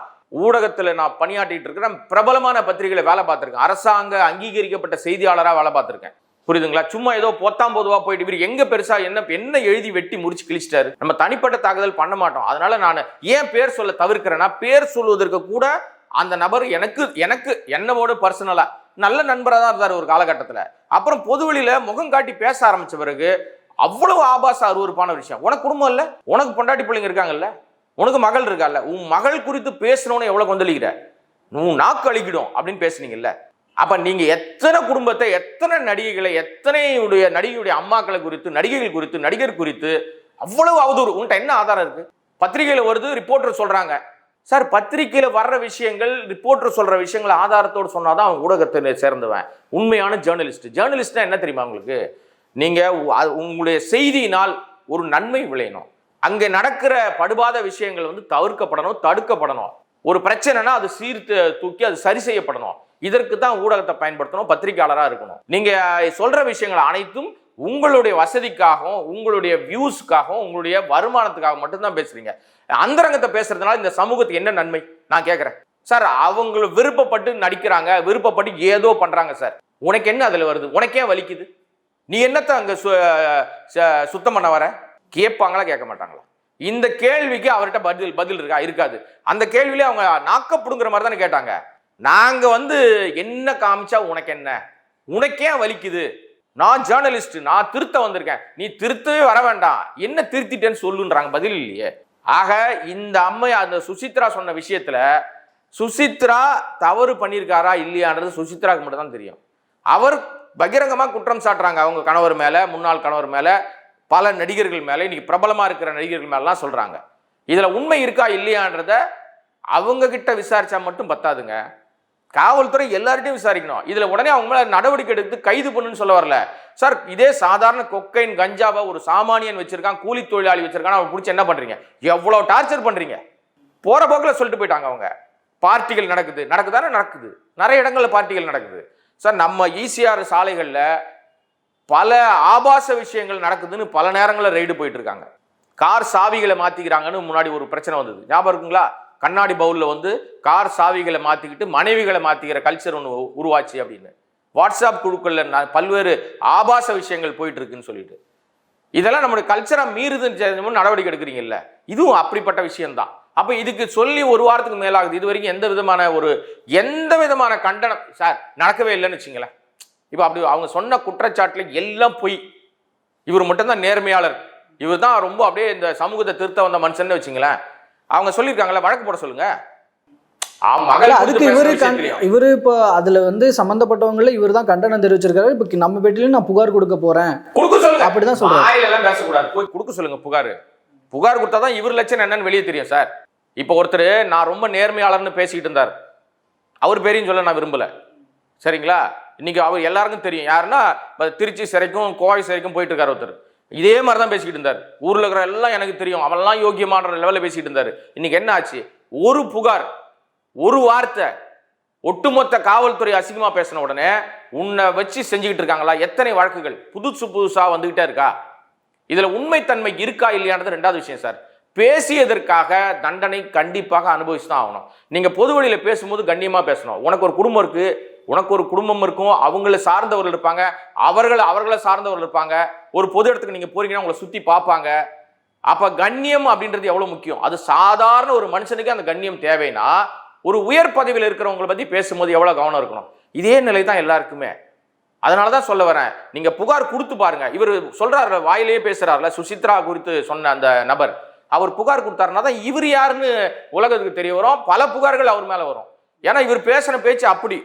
ஊடகத்துல நான் பணியாற்றிட்டு இருக்கிறேன். பிரபலமான பத்திரிகைகளை வேலை பார்த்திருக்கேன், அரசாங்க அங்கீகரிக்கப்பட்ட செய்தியாளரா வேலை பார்த்திருக்கேன். புரியுதுங்களா? சும்மா ஏதோ பொதுவா போயிட்டு இவர் எங்க பெருசா என்ன எழுதி வெட்டி முடிச்சு கிழிச்சிட்டாரு. நம்ம தனிப்பட்ட தாக்குதல் பண்ண மாட்டோம். அதனால நான் ஏன் பேர் சொல்ல தவிர்க்கிறேன்னா, பேர் சொல்வதற்கு கூட அந்த நபர் எனக்கு என்னவோட பர்சனலா நல்ல நண்பராக தான் இருந்தார் ஒரு காலகட்டத்தில். அப்புறம் பொது வெளியில முகம் காட்டி பேச ஆரம்பிச்ச பிறகு அவ்வளவு ஆபாச அருவருப்பான விஷயம். உனக்கு குடும்பம் இல்லை, உனக்கு பொண்டாட்டி பிள்ளைங்க இருக்காங்கல்ல, உனக்கு மகள் இருக்கால, உன் மகள் குறித்து பேசணும்னு எவ்வளவு கொந்தளிக்கிற, உன் நாக்கு அழிக்கிடும் அப்படின்னு பேசுனீங்கல்ல. அப்ப நீங்க எத்தனை குடும்பத்தை, எத்தனை நடிகைகளை, எத்தனையுடைய நடிகையுடைய அம்மாக்களை குறித்து, நடிகைகள் குறித்து, நடிகர் குறித்து அவ்வளவு அவதூறு. உன்கிட்ட என்ன ஆதாரம் இருக்கு? பத்திரிகையில வருது, ரிப்போர்ட்டர் சொல்றாங்க. சார் பத்திரிகையில வர்ற விஷயங்கள், ரிப்போர்ட்டர் சொல்ற விஷயங்களை ஆதாரத்தோடு சொன்னாதான் அவன் ஊடகத்தை சேர்ந்தவன் உண்மையான ஜேர்னலிஸ்ட். ஜேர்னலிஸ்ட்னா என்ன தெரியுமா உங்களுக்கு? நீங்க உங்களுடைய செய்தியினால் ஒரு நன்மை விளையணும். அங்கே நடக்கிற படுபாத விஷயங்கள் வந்து தவிர்க்கப்படணும், தடுக்கப்படணும். ஒரு பிரச்சனைனா அது சீர்த்து தூக்கி அது சரி செய்யப்படணும். இதற்கு தான் ஊடகத்தை பயன்படுத்தணும், பத்திரிகையாளராக இருக்கணும். நீங்க சொல்ற விஷயங்கள் அனைத்தும் உங்களுடைய வசதிக்காகவும், உங்களுடைய வியூஸ்க்காகவும், உங்களுடைய வருமானத்துக்காக மட்டும்தான் பேசுறீங்க. அந்தரங்கத்தை பேசுறதுனால இந்த சமூகத்துக்கு என்ன நன்மை நான் கேட்கிறேன். சார் அவங்க விருப்பப்பட்டு நடிக்கிறாங்க, விருப்பப்பட்டு ஏதோ பண்றாங்க சார். உனக்கு என்ன அதுல வருது? உனக்கே வலிக்குது? நீ என்னத்த அங்க சுத்தம் பண்ண வர? கேட்பாங்களா கேட்க மாட்டாங்களா? இந்த கேள்விக்கு அவர்கிட்ட பதில் இருக்கா? இருக்காது. அந்த கேள்வியிலே அவங்க நாக்கப்படுங்கிற மாதிரி தானே கேட்டாங்க. நாங்க என்ன காமிச்சா உனக்கு என்ன, உனக்கே வலிக்குது, நான் ஜேர்னலிஸ்ட், நான் திருத்த வந்திருக்கேன், நீ திருத்தவே வர வேண்டாம், என்ன திருத்திட்டேன்னு சொல்லுன்றாங்க. பதில் இல்லையே. ஆக இந்த அம்மை அந்த சுசித்ரா சொன்ன விஷயத்துல சுசித்ரா தவறு பண்ணியிருக்காரா இல்லையான்றது சுசித்ராவுக்கு மட்டும் தான் தெரியும். அவர் பகிரங்கமா குற்றம் சாட்டுறாங்க அவங்க கணவர் மேல, முன்னாள் கணவர் மேல, பல நடிகர்கள் மேல, இன்னைக்கு பிரபலமா இருக்கிற நடிகர்கள் மேலாம் சொல்றாங்க. இதுல உண்மை இருக்கா இல்லையான்றத அவங்க கிட்ட விசாரிச்சா மட்டும் பத்தாதுங்க, காவல்துறை எல்லார்ட்டையும் விசாரிக்கணும். இதுல உடனே அவங்க மேல நடவடிக்கை எடுத்து கைது பண்ணுன்னு சொல்ல வரல சார். இதே சாதாரண கொக்கைன் கஞ்சாவை ஒரு சாமானியன் வச்சிருக்கான், கூலி தொழிலாளி வச்சிருக்கான், அவன் பிடிச்சி என்ன பண்றீங்க? எவ்வளவு டார்ச்சர் பண்றீங்க? போற போக்கில் சொல்லிட்டு போயிட்டாங்க அவங்க. பார்ட்டிகள் நடக்குதானே நடக்குது, நிறைய இடங்கள்ல பார்ட்டிகள் நடக்குது சார். நம்ம ஈசிஆர் சாலைகள்ல பல ஆபாச விஷயங்கள் நடக்குதுன்னு பல நேரங்களில் ரைடு போயிட்டு இருக்காங்க. கார் சாவிகளை மாத்திக்கிறாங்கன்னு முன்னாடி ஒரு பிரச்சனை வந்தது, ஞாபகம் இருக்குங்களா? கண்ணாடி பவுல்ல கார் சாவிகளை மாத்திக்கிட்டு மனைவிகளை மாத்திக்கிற கல்ச்சர் ஒன்று உருவாச்சு அப்படின்னு வாட்ஸ்அப் குழுக்கள்ல பல்வேறு ஆபாச விஷயங்கள் போயிட்டு இருக்குன்னு சொல்லிட்டு, இதெல்லாம் நம்மளுடைய கல்ச்சரா மீறுதுன்னு நடவடிக்கை எடுக்கிறீங்கல்ல, இதுவும் அப்படிப்பட்ட விஷயம்தான். அப்ப இதுக்கு சொல்லி ஒரு வாரத்துக்கு மேலாகுது, இது வரைக்கும் எந்த விதமான கண்டனம் சார் நடக்கவே இல்லைன்னு வச்சுங்களேன். இப்ப அப்படி அவங்க சொன்ன குற்றச்சாட்டுல எல்லாம் பொய், இவர் மட்டும்தான் நேர்மையாளர், இவர் தான் ரொம்ப அப்படியே இந்த சமூகத்தை திருத்த வந்த மனுஷன்னு வச்சுங்களேன். அவங்க சொல்லியிருக்காங்களா, வழக்கு போட சொல்லுங்க. அதுக்கு இவரு இப்போ அதுல சம்பந்தப்பட்டவங்கள இவர் தான் கண்டனம் தெரிவிச்சிருக்காரு. இப்ப நம்ம பேட்டில நான் புகார் கொடுக்க போறேன் அப்படிதான் சொல்றாரு. பேசக்கூடாது, போய் கொடுக்க சொல்லுங்க புகார் கொடுத்தாதான் இவர் லட்சணம் என்னன்னு வெளியே தெரியும் சார். இப்போ ஒருத்தர் நான் ரொம்ப நேர்மையாளர்னு பேசிக்கிட்டு இருந்தார், அவர் பேரையும் சொல்ல நான் விரும்பல, சரிங்களா? இன்னைக்கு அவர் எல்லாருக்கும் தெரியும் யாருன்னா, திருச்சி சிறைக்கும் கோவை சிறைக்கும் போயிட்டு இருக்காரு ஒருத்தர், இதே மாதிரி தான் பேசிக்கிட்டு இருந்தார். ஊர்ல இருக்கிற எல்லாம் எனக்கு தெரியும், அவெல்லாம் யோகியமான லெவலில் பேசிக்கிட்டு இருந்தாரு. இன்னைக்கு என்ன ஆச்சு? ஒரு புகார், ஒரு வார்த்தை, ஒட்டுமொத்த காவல்துறை அசிங்கமா பேசின உடனே உன்னை வச்சு செஞ்சுக்கிட்டு இருக்காங்களா? எத்தனை வழக்குகள் புதுசா வந்துகிட்டே இருக்கா? இதுல உண்மைத்தன்மை இருக்கா இல்லையானது ரெண்டாவது விஷயம் சார். பேசியதற்காக தண்டனை கண்டிப்பாக அனுபவிச்சுதான் ஆகணும். நீங்க பொது வழியில பேசும்போது கண்ணியமா பேசணும். உனக்கு ஒரு குடும்பம் இருக்கு, உனக்கு ஒரு குடும்பம் இருக்கும், அவங்களை சார்ந்தவர்கள் இருப்பாங்க, அவர்களை சார்ந்தவர்கள் இருப்பாங்க. ஒரு பொது இடத்துக்கு நீங்க போறீங்கன்னா உங்களை சுத்தி பார்ப்பாங்க. அப்ப கண்ணியம் அப்படின்றது எவ்வளவு முக்கியம். அது சாதாரண ஒரு மனுஷனுக்கு அந்த கண்ணியம் தேவைன்னா, ஒரு உயர் பதவியில் இருக்கிறவங்களை பத்தி பேசும்போது எவ்வளவு கவனம் இருக்கணும். இதே நிலை தான் எல்லாருக்குமே. அதனாலதான் சொல்ல வரேன், நீங்க புகார் கொடுத்து பாருங்க. இவர் சொல்றாரு, வாயிலேயே பேசுறாருல, சுசித்ரா குறித்து சொன்ன அந்த நபர், அவர் புகார் கொடுத்தாருன்னா தான் இவர் யாருன்னு உலகத்துக்கு தெரிய வரும். பல புகார்கள் அவர் மேல வரும். ஏன்னா இவர் பேசின பேச்சு அப்படி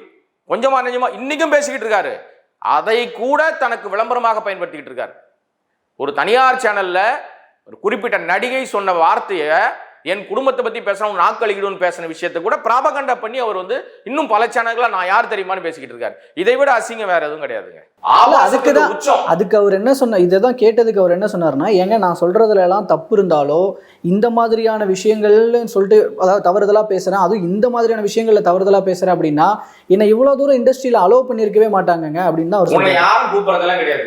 கொஞ்சமா நெஞ்சமா இன்னைக்கும் பேசிக்கிட்டு இருக்காரு. அதை கூட தனக்கு விளம்பரமாக பயன்படுத்திக்கிட்டு இருக்காரு. ஒரு தனியார் சேனல்ல ஒரு குறிப்பிட்ட நடிகை சொன்ன வார்த்தையை, என் குடும்பத்தை பத்தி பேசணும், நாக்களிக்கணும்னு பேசின விஷயத்தை கூட பிராபகண்டா பண்ணி அவர் இன்னும் பல சேனல்கள நான் யார் தெரியுமான்னு பேசிக்கிட்டு இருக்காரு. இதை விட அசிங்கம் வேற எதுவும் கிடையாதுங்க. அதுக்கு அவர் என்ன சொன்ன, இதைதான் கேட்டதுக்கு அவர் என்ன சொன்னார்னா, ஏங்க நான் சொல்றதுல எல்லாம் தப்பு இருந்தாலோ இந்த மாதிரியான விஷயங்கள்னு சொல்லிட்டு, அதாவது தவறுதலா பேசுறேன், அதுவும் இந்த மாதிரியான விஷயங்கள்ல தவறுதலா பேசுறேன் அப்படின்னா என்ன இவ்வளவு தூரம் இண்டஸ்ட்ரியில அலோவ் பண்ணிருக்கவே மாட்டாங்க அப்படின்னு அவர் சொன்னார். யாரும் கூப்பிடுறதெல்லாம் கிடையாது.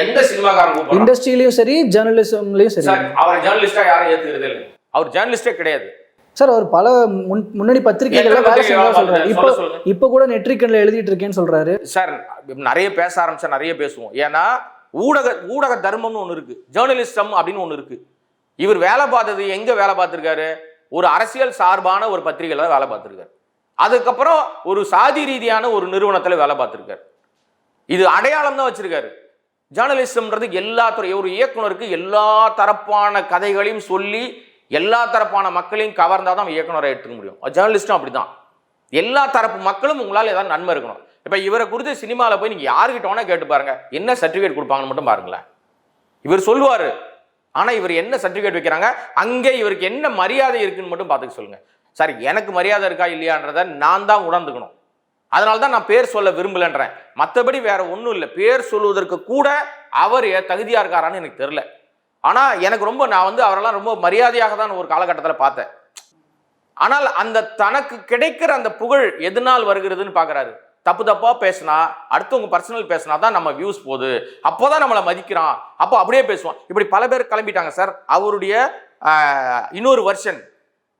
எந்த சினிமாக்காரன் கூப்பிடுறாங்க, இண்டஸ்ட்ரியிலயும் சரி ஜேர்னலிசம்லயும் சரி, அவர் ஜேர்னலிஸ்டா யாரும் ஏத்துக்கிறது இல்லை. அவர் ஜேர்னலிஸ்டே கிடையாது சார். அவர் பல முன்னணி பத்திரிகைகள்ல வேலை செய்யறதா சொல்றாரு. இப்ப கூட நெட்ரிக்கன்ல எழுதிட்டு இருக்கேன்னு சொல்றாரு சார். நிறைய பேச ஆரம்பிச்சா நிறைய பேசுவோம். ஏன்னா ஊடக தர்மம்னு ஒண்ணு இருக்கு, ஜேர்னலிசம் அப்படின்னு ஒண்ணு இருக்கு. இவர் வேலை பார்த்தது எங்க வேலை பார்த்திருக்காரு? ஒரு அரசியல் சார்பான ஒரு பத்திரிகையில தான் வேலை பார்த்திருக்காரு. அதுக்கப்புறம் ஒரு சாதி ரீதியான ஒரு நிறுவனத்துல வேலை பார்த்திருக்காரு. இது அடையாளம் தான் வச்சிருக்காரு. ஜேர்னலிசம்ன்றது எல்லா துறை, ஒரு இயக்குனருக்கு எல்லா தரப்பான கதைகளையும் சொல்லி எல்லா தரப்பான மக்களையும் கவர்ந்தாதான் இயக்குனரை எடுத்துக்க முடியும். ஜேர்னலிஸ்டும் அப்படிதான். எல்லா தரப்பு மக்களும் உங்களால் ஏதாவது நன்மை இருக்கணும். இப்ப இவரை குறித்து சினிமாவில் போய் நீங்க யாருக்கிட்ட வேணா கேட்டு பாருங்க, என்ன சர்டிபிகேட் கொடுப்பாங்கன்னு மட்டும் பாருங்களேன். இவர் சொல்லுவாரு, ஆனா இவர் என்ன சர்டிபிகேட் வைக்கிறாங்க, அங்கே இவருக்கு என்ன மரியாதை இருக்குன்னு மட்டும் பார்த்துக்க சொல்லுங்க. சார், எனக்கு மரியாதை இருக்கா இல்லையான்றதை நான் தான் உணர்ந்துக்கணும். அதனால தான் நான் பேர் சொல்ல விரும்பலன்றேன். மற்றபடி வேற ஒன்றும் இல்லை. பேர் சொல்வதற்கு கூட அவர் தகுதியா இருக்காரான்னு எனக்கு தெரியல. ஆனா எனக்கு ரொம்ப, நான் அவரெல்லாம் ரொம்ப மரியாதையாக தான் ஒரு காலகட்டத்தில் பார்த்தேன். ஆனால் அந்த தனக்கு கிடைக்கிற அந்த புகழ் எதனால் வருகிறதுன்னு பாக்குறாரு. தப்பா பேசினா, அடுத்தவங்க பர்சனல் பேசினா தான் நம்ம வியூஸ் போகுது, அப்போதான் நம்மளை மதிக்கிறான், அப்போ அப்படியே பேசுவான். இப்படி பல பேர் கிளம்பிட்டாங்க சார். அவருடைய இன்னொரு வெர்ஷன்,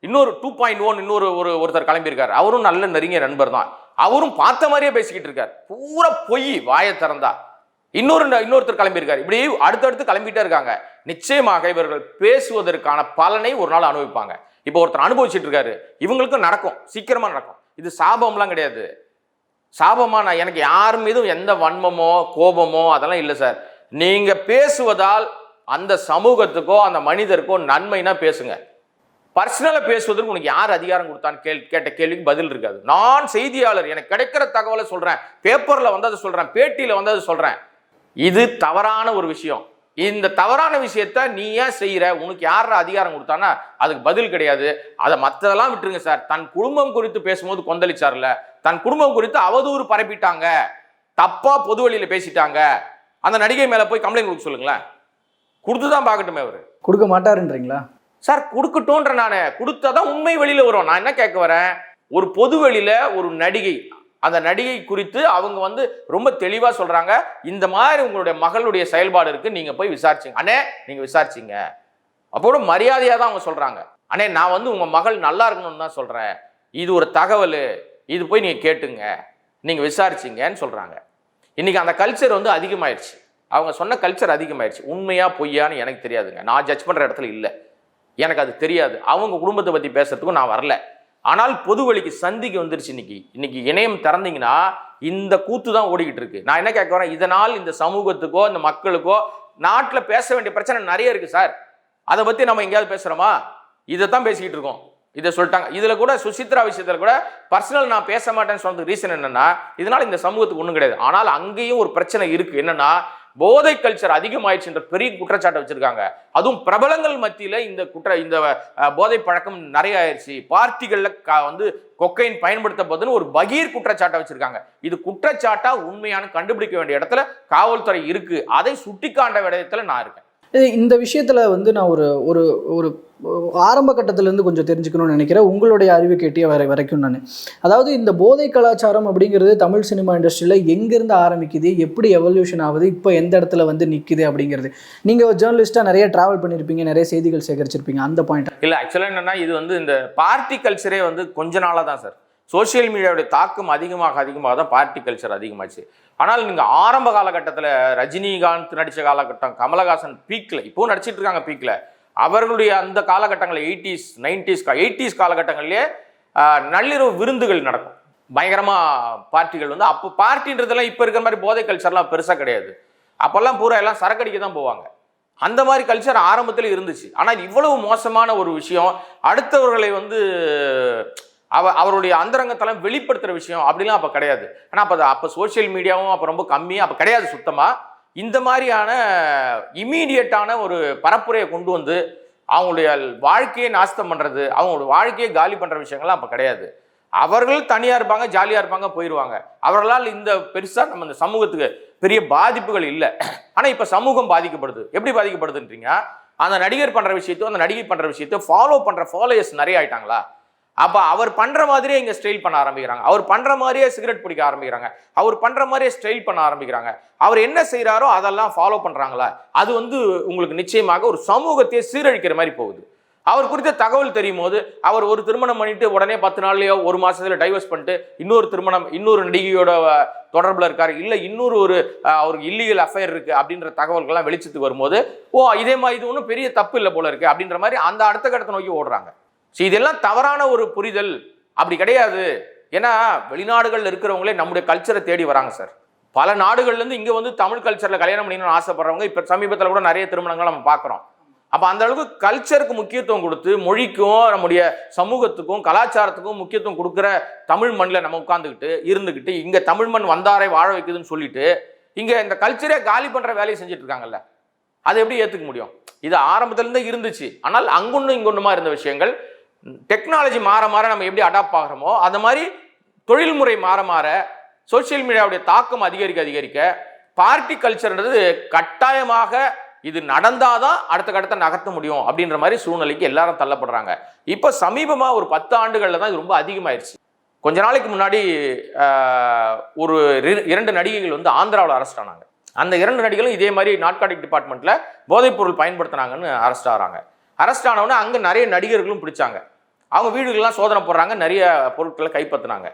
இன்னொரு 2.1 ஒருத்தர் கிளம்பியிருக்காரு. அவரும் நல்ல நெருங்கிய நண்பர் தான். அவரும் பார்த்த மாதிரியே பேசிக்கிட்டு இருக்காரு. பூரா பொய், வாயை திறந்தா. இன்னொருத்தர் கிளம்பியிருக்காரு. இப்படி அடுத்தடுத்து கிளம்பிட்டே இருக்காங்க. நிச்சயமாக இவர்கள் பேசுவதற்கான பலனை ஒரு நாள் அனுபவிப்பாங்க. இப்போ ஒருத்தர் அனுபவிச்சுட்டு இருக்காரு, இவங்களுக்கும் நடக்கும், சீக்கிரமா நடக்கும். இது சாபம்லாம் கிடையாது. சாபமா நான் எனக்கு யார் மீதும் எந்த வன்மமோ கோபமோ அதெல்லாம் இல்லை சார். நீங்க பேசுவதால் அந்த சமூகத்துக்கோ அந்த மனிதருக்கோ நன்மைனா பேசுங்க. பர்சனலா பேசுவதற்கு உனக்கு யார் அதிகாரம் கொடுத்தான்னு கேட்ட கேள்விக்கு பதில் இருக்காது. நான் செய்தியாளர், எனக்கு கிடைக்கிற தகவலை சொல்றேன், பேப்பர்ல வந்ததை சொல்றேன், பேட்டியில வந்ததை சொல்றேன். இது தவறான ஒரு விஷயம். இந்த தவறான விஷயத்த நீ ஏன் செய்யற, உனக்கு யார அதிகாரம் கொடுத்தானா அதுக்கு பதில் கிடையாது. அதை மற்றதெல்லாம் விட்டுருங்க சார். தன் குடும்பம் குறித்து பேசும்போது கொந்தளிச்சார்ல, தன் குடும்பம் குறித்து அவதூறு பரப்பிட்டாங்க, தப்பா பொது வழியில பேசிட்டாங்க, அந்த நடிகை மேல போய் கம்ப்ளைண்ட் கொடுக்க சொல்லுங்களேன். கொடுத்துதான் பார்க்கட்டுமே. அவரு கொடுக்க மாட்டாருன்றீங்களா சார்? கொடுக்கட்டும்ன்ற, நானே கொடுத்தாதான் உண்மை வெளியில வரும். நான் என்ன கேட்க வரேன், ஒரு பொது வெளியில ஒரு நடிகை, அந்த நடிகை குறித்து அவங்க வந்து ரொம்ப தெளிவா சொல்றாங்க, இந்த மாதிரி உங்களுடைய மகளுடைய செயல்பாடு இருக்கு, நீங்க போய் விசாரிச்சிங்க. அண்ணே நீங்க விசாரிச்சிங்க, அப்போ மரியாதையா தான் அவங்க சொல்றாங்க. அண்ணே நான் வந்து உங்க மகள் நல்லா இருக்கணும்னு தான் சொல்றேன், இது ஒரு தகவல், இது போய் நீங்க கேட்டுங்க, நீங்க விசாரிச்சிங்கன்னு சொல்றாங்க. இன்னைக்கு அந்த கல்ச்சர் வந்து அதிகமாயிருச்சு. அவங்க சொன்ன கல்ச்சர் அதிகமாயிருச்சு. உண்மையா பொய்யான்னு எனக்கு தெரியாதுங்க. நான் ஜட்ஜ் பண்ற இடத்துல இல்லை, எனக்கு அது தெரியாது. அவங்க குடும்பத்தை பத்தி பேசுறதுக்கும் நான் வரல. ஆனால் பொது வழிக்கு சந்திக்கு வந்துருச்சு. இன்னைக்கு இணையம் திறந்தீங்கன்னா இந்த கூத்து தான் ஓடிக்கிட்டு இருக்கு. நான் என்ன கேட்க வரேன், இதனால் இந்த சமூகத்துக்கோ இந்த மக்களுக்கோ நாட்டில் பேச வேண்டிய பிரச்சனை நிறைய இருக்கு சார். அதை பத்தி நம்ம எங்கேயாவது பேசுறோமா? இதைத்தான் பேசிக்கிட்டு இருக்கோம். இதை சொல்லிட்டாங்க. இதுல கூட சுசித்ரா விஷயத்துல கூட பர்சனல் நான் பேச மாட்டேன்னு சொன்னதுக்கு ரீசன் என்னன்னா, இதனால இந்த சமூகத்துக்கு ஒன்றும் கிடையாது. ஆனால் அங்கேயும் ஒரு பிரச்சனை இருக்கு. என்னன்னா, போதை கல்ச்சர் அதிகமாயிடுச்சுன்ற பெரிய குற்றச்சாட்டை வச்சிருக்காங்க. அதுவும் பிரபலங்கள் மத்தியில இந்த போதை பழக்கம் நிறைய ஆயிடுச்சு. பார்ட்டிகள்ல வந்து கொக்கைன் பயன்படுத்தப்படுதுன்னு ஒரு பகீர் குற்றச்சாட்டை வச்சிருக்காங்க. இது குற்றச்சாட்டா உண்மையான கண்டுபிடிக்க வேண்டிய இடத்துல காவல்துறை இருக்கு. அதை சுட்டிக்காண்ட விடயத்துல நான் இருக்கேன். இந்த விஷயத்துல வந்து நான் ஒரு ஒரு ஒரு ஆரம்ப கட்டத்திலேருந்து கொஞ்சம் தெரிஞ்சுக்கணும்னு நினைக்கிறேன், உங்களுடைய அறிவு கேட்டிய வரைக்கும். நான் அதாவது இந்த போதை கலாச்சாரம் அப்படிங்கிறது தமிழ் சினிமா இண்டஸ்ட்ரியில் எங்கேருந்து ஆரம்பிக்குது, எப்படி எவல்யூஷன் ஆகுது, இப்போ எந்த இடத்துல வந்து நிற்குது அப்படிங்கிறது. நீங்கள் ஒரு ஜேர்னலிஸ்ட்டாக நிறைய ட்ராவல் பண்ணியிருப்பீங்க, நிறைய செய்திகள் சேகரிச்சிருப்பீங்க, அந்த பாயிண்ட். இல்லை, ஆக்சுவலாக என்னென்னா, இது வந்து இந்த பார்ட்டி கல்ச்சரே வந்து கொஞ்ச நாளாக தான் சார். சோசியல் மீடியாவுடைய தாக்கம் அதிகமாக தான் பார்ட்டி கல்ச்சர் அதிகமாச்சு. ஆனால் நீங்கள் ஆரம்ப காலகட்டத்தில் ரஜினிகாந்த் நடித்த காலகட்டம், கமலஹாசன் பீக்கில், இப்போவும் நடிச்சிட்டு இருக்காங்க பீக்கில், அவர்களுடைய அந்த காலகட்டங்களில் 80s 90s காலகட்டங்களிலே நள்ளிரவு விருந்துகள் நடக்கும். பயங்கரமாக பார்ட்டிகள் வந்து, அப்போ பார்ட்டின்றதெல்லாம் இப்போ இருக்கிற மாதிரி போதை கல்ச்சர்லாம் பெருசாக கிடையாது. அப்போல்லாம் பூரா எல்லாம் சரக்கடிக்க தான் போவாங்க. அந்த மாதிரி கல்ச்சர் ஆரம்பத்தில் இருந்துச்சு. ஆனால் இவ்வளவு மோசமான ஒரு விஷயம், அடுத்தவர்களை வந்து அவருடைய அந்தரங்கத்தெல்லாம் வெளிப்படுத்துகிற விஷயம் அப்படிலாம் அப்போ கிடையாது. ஆனால் அப்போ சோசியல் மீடியாவும் அப்போ ரொம்ப கம்மியாக அப்போ கிடையாது சுத்தமாக. இந்த மாதிரியான இமீடியட்டான ஒரு பரப்புரையை கொண்டு வந்து அவங்களுடைய வாழ்க்கையை நாஸ்தம் பண்ணுறது, அவங்களோட வாழ்க்கையை காலி பண்ணுற விஷயங்கள்லாம் அப்போ கிடையாது. அவர்கள் தனியாக இருப்பாங்க, ஜாலியாக இருப்பாங்க, போயிடுவாங்க. அவர்களால் இந்த பெருசாக நம்ம இந்த சமூகத்துக்கு பெரிய பாதிப்புகள் இல்லை. ஆனால் இப்போ சமூகம் பாதிக்கப்படுது. எப்படி பாதிக்கப்படுதுன்றீங்க, அந்த நடிகர் பண்ணுற விஷயத்தையும் அந்த நடிகை பண்ணுற விஷயத்தையும் ஃபாலோ பண்ணுற ஃபாலோயர்ஸ் நிறைய ஆயிட்டாங்களா? அப்போ அவர் பண்ணுற மாதிரியே இங்கே ஸ்டைல் பண்ண ஆரம்பிக்கிறாங்க, அவர் பண்ணுற மாதிரியே சிகரெட் பிடிக்க ஆரம்பிக்கிறாங்க, அவர் பண்ணுற மாதிரியே ஸ்டைல் பண்ண ஆரம்பிக்கிறாங்க. அவர் என்ன செய்கிறாரோ அதெல்லாம் ஃபாலோ பண்ணுறாங்களா? அது வந்து உங்களுக்கு நிச்சயமாக ஒரு சமூகத்தையே சீரழிக்கிற மாதிரி போகுது. அவர் குறித்த தகவல் தெரியும் போது அவர் ஒரு திருமணம் பண்ணிட்டு உடனே 10 நாள்லையோ 1 மாசத்துல டைவர்ஸ் பண்ணிட்டு இன்னொரு நடிகையோட தொடர்பில் இருக்காரு, இல்லை அவருக்கு இல்லீகல் அஃபேர் இருக்கு அப்படின்ற தகவல்கள்லாம் வெளிச்சத்துக்கு வரும்போது, இதே மாதிரி இது ஒன்றும் பெரிய தப்பு இல்லை போல இருக்கு அப்படின்ற மாதிரி அந்த அடுத்த கட்டத்தை நோக்கி ஓடுறாங்க. இதெல்லாம் தவறான ஒரு புரிதல். அப்படி கிடையாது. ஏன்னா வெளிநாடுகள்ல இருக்கிறவங்களே நம்முடைய கல்ச்சரை தேடி வராங்க சார். பல நாடுகள்லேருந்து இங்கே வந்து தமிழ் கல்ச்சரில் கல்யாணம் பண்ணிக்கணும்னு ஆசைப்படுறவங்க இப்போ சமீபத்தில் கூட நிறைய திருமணங்கள் நம்ம பார்க்குறோம். அப்போ அந்த அளவுக்கு கல்ச்சருக்கு முக்கியத்துவம் கொடுத்து, மொழிக்கும் நம்முடைய சமூகத்துக்கும் கலாச்சாரத்துக்கும் முக்கியத்துவம் கொடுக்குற தமிழ் மண்ணில் நம்ம இருந்துக்கிட்டு இங்கே தமிழ் மண் வந்தாரை வாழ வைக்குதுன்னு சொல்லிட்டு இங்கே இந்த கல்ச்சரே காலி பண்ணுற வேலையை செஞ்சுட்டு இருக்காங்கல்ல, அதை எப்படி ஏற்றுக்க முடியும்? இது ஆரம்பத்திலேருந்தே இருந்துச்சு. ஆனால் அங்கொன்னும் இங்கொன்னுமா இருந்த விஷயங்கள் டெக்னாலஜி மாற நம்ம எப்படி அடாப்ட் ஆகிறோமோ அந்த மாதிரி தொழில்முறை மாற சோசியல் மீடியாவுடைய தாக்கம் அதிகரிக்க பார்ட்டி கல்ச்சர்ன்றது கட்டாயமாக இது நடந்தாதான் அடுத்த கட்டத்தை நகர்த்த முடியும் அப்படின்ற மாதிரி சூழ்நிலைக்கு எல்லாரும் தள்ளப்படுறாங்க. இப்போ சமீபமாக ஒரு 10 ஆண்டுகளில் தான் இது ரொம்ப அதிகமாயிருச்சு. கொஞ்ச நாளைக்கு முன்னாடி ஒரு 2 நடிகைகள் வந்து ஆந்திராவில் அரெஸ்ட் ஆனாங்க. அந்த 2 நடிகளும் இதே மாதிரி நார்காட்டிக் டிபார்ட்மெண்ட்ல போதைப்பொருள் பயன்படுத்தினாங்கன்னு அரெஸ்ட் ஆகிறாங்க. அரெஸ்ட் ஆனவுடனே அங்கே நிறைய நடிகர்களும் பிடிச்சாங்க. அவங்க வீடுகள்லாம் சோதனை போடுறாங்க, நிறைய பொருட்களை கைப்பற்றினாங்க.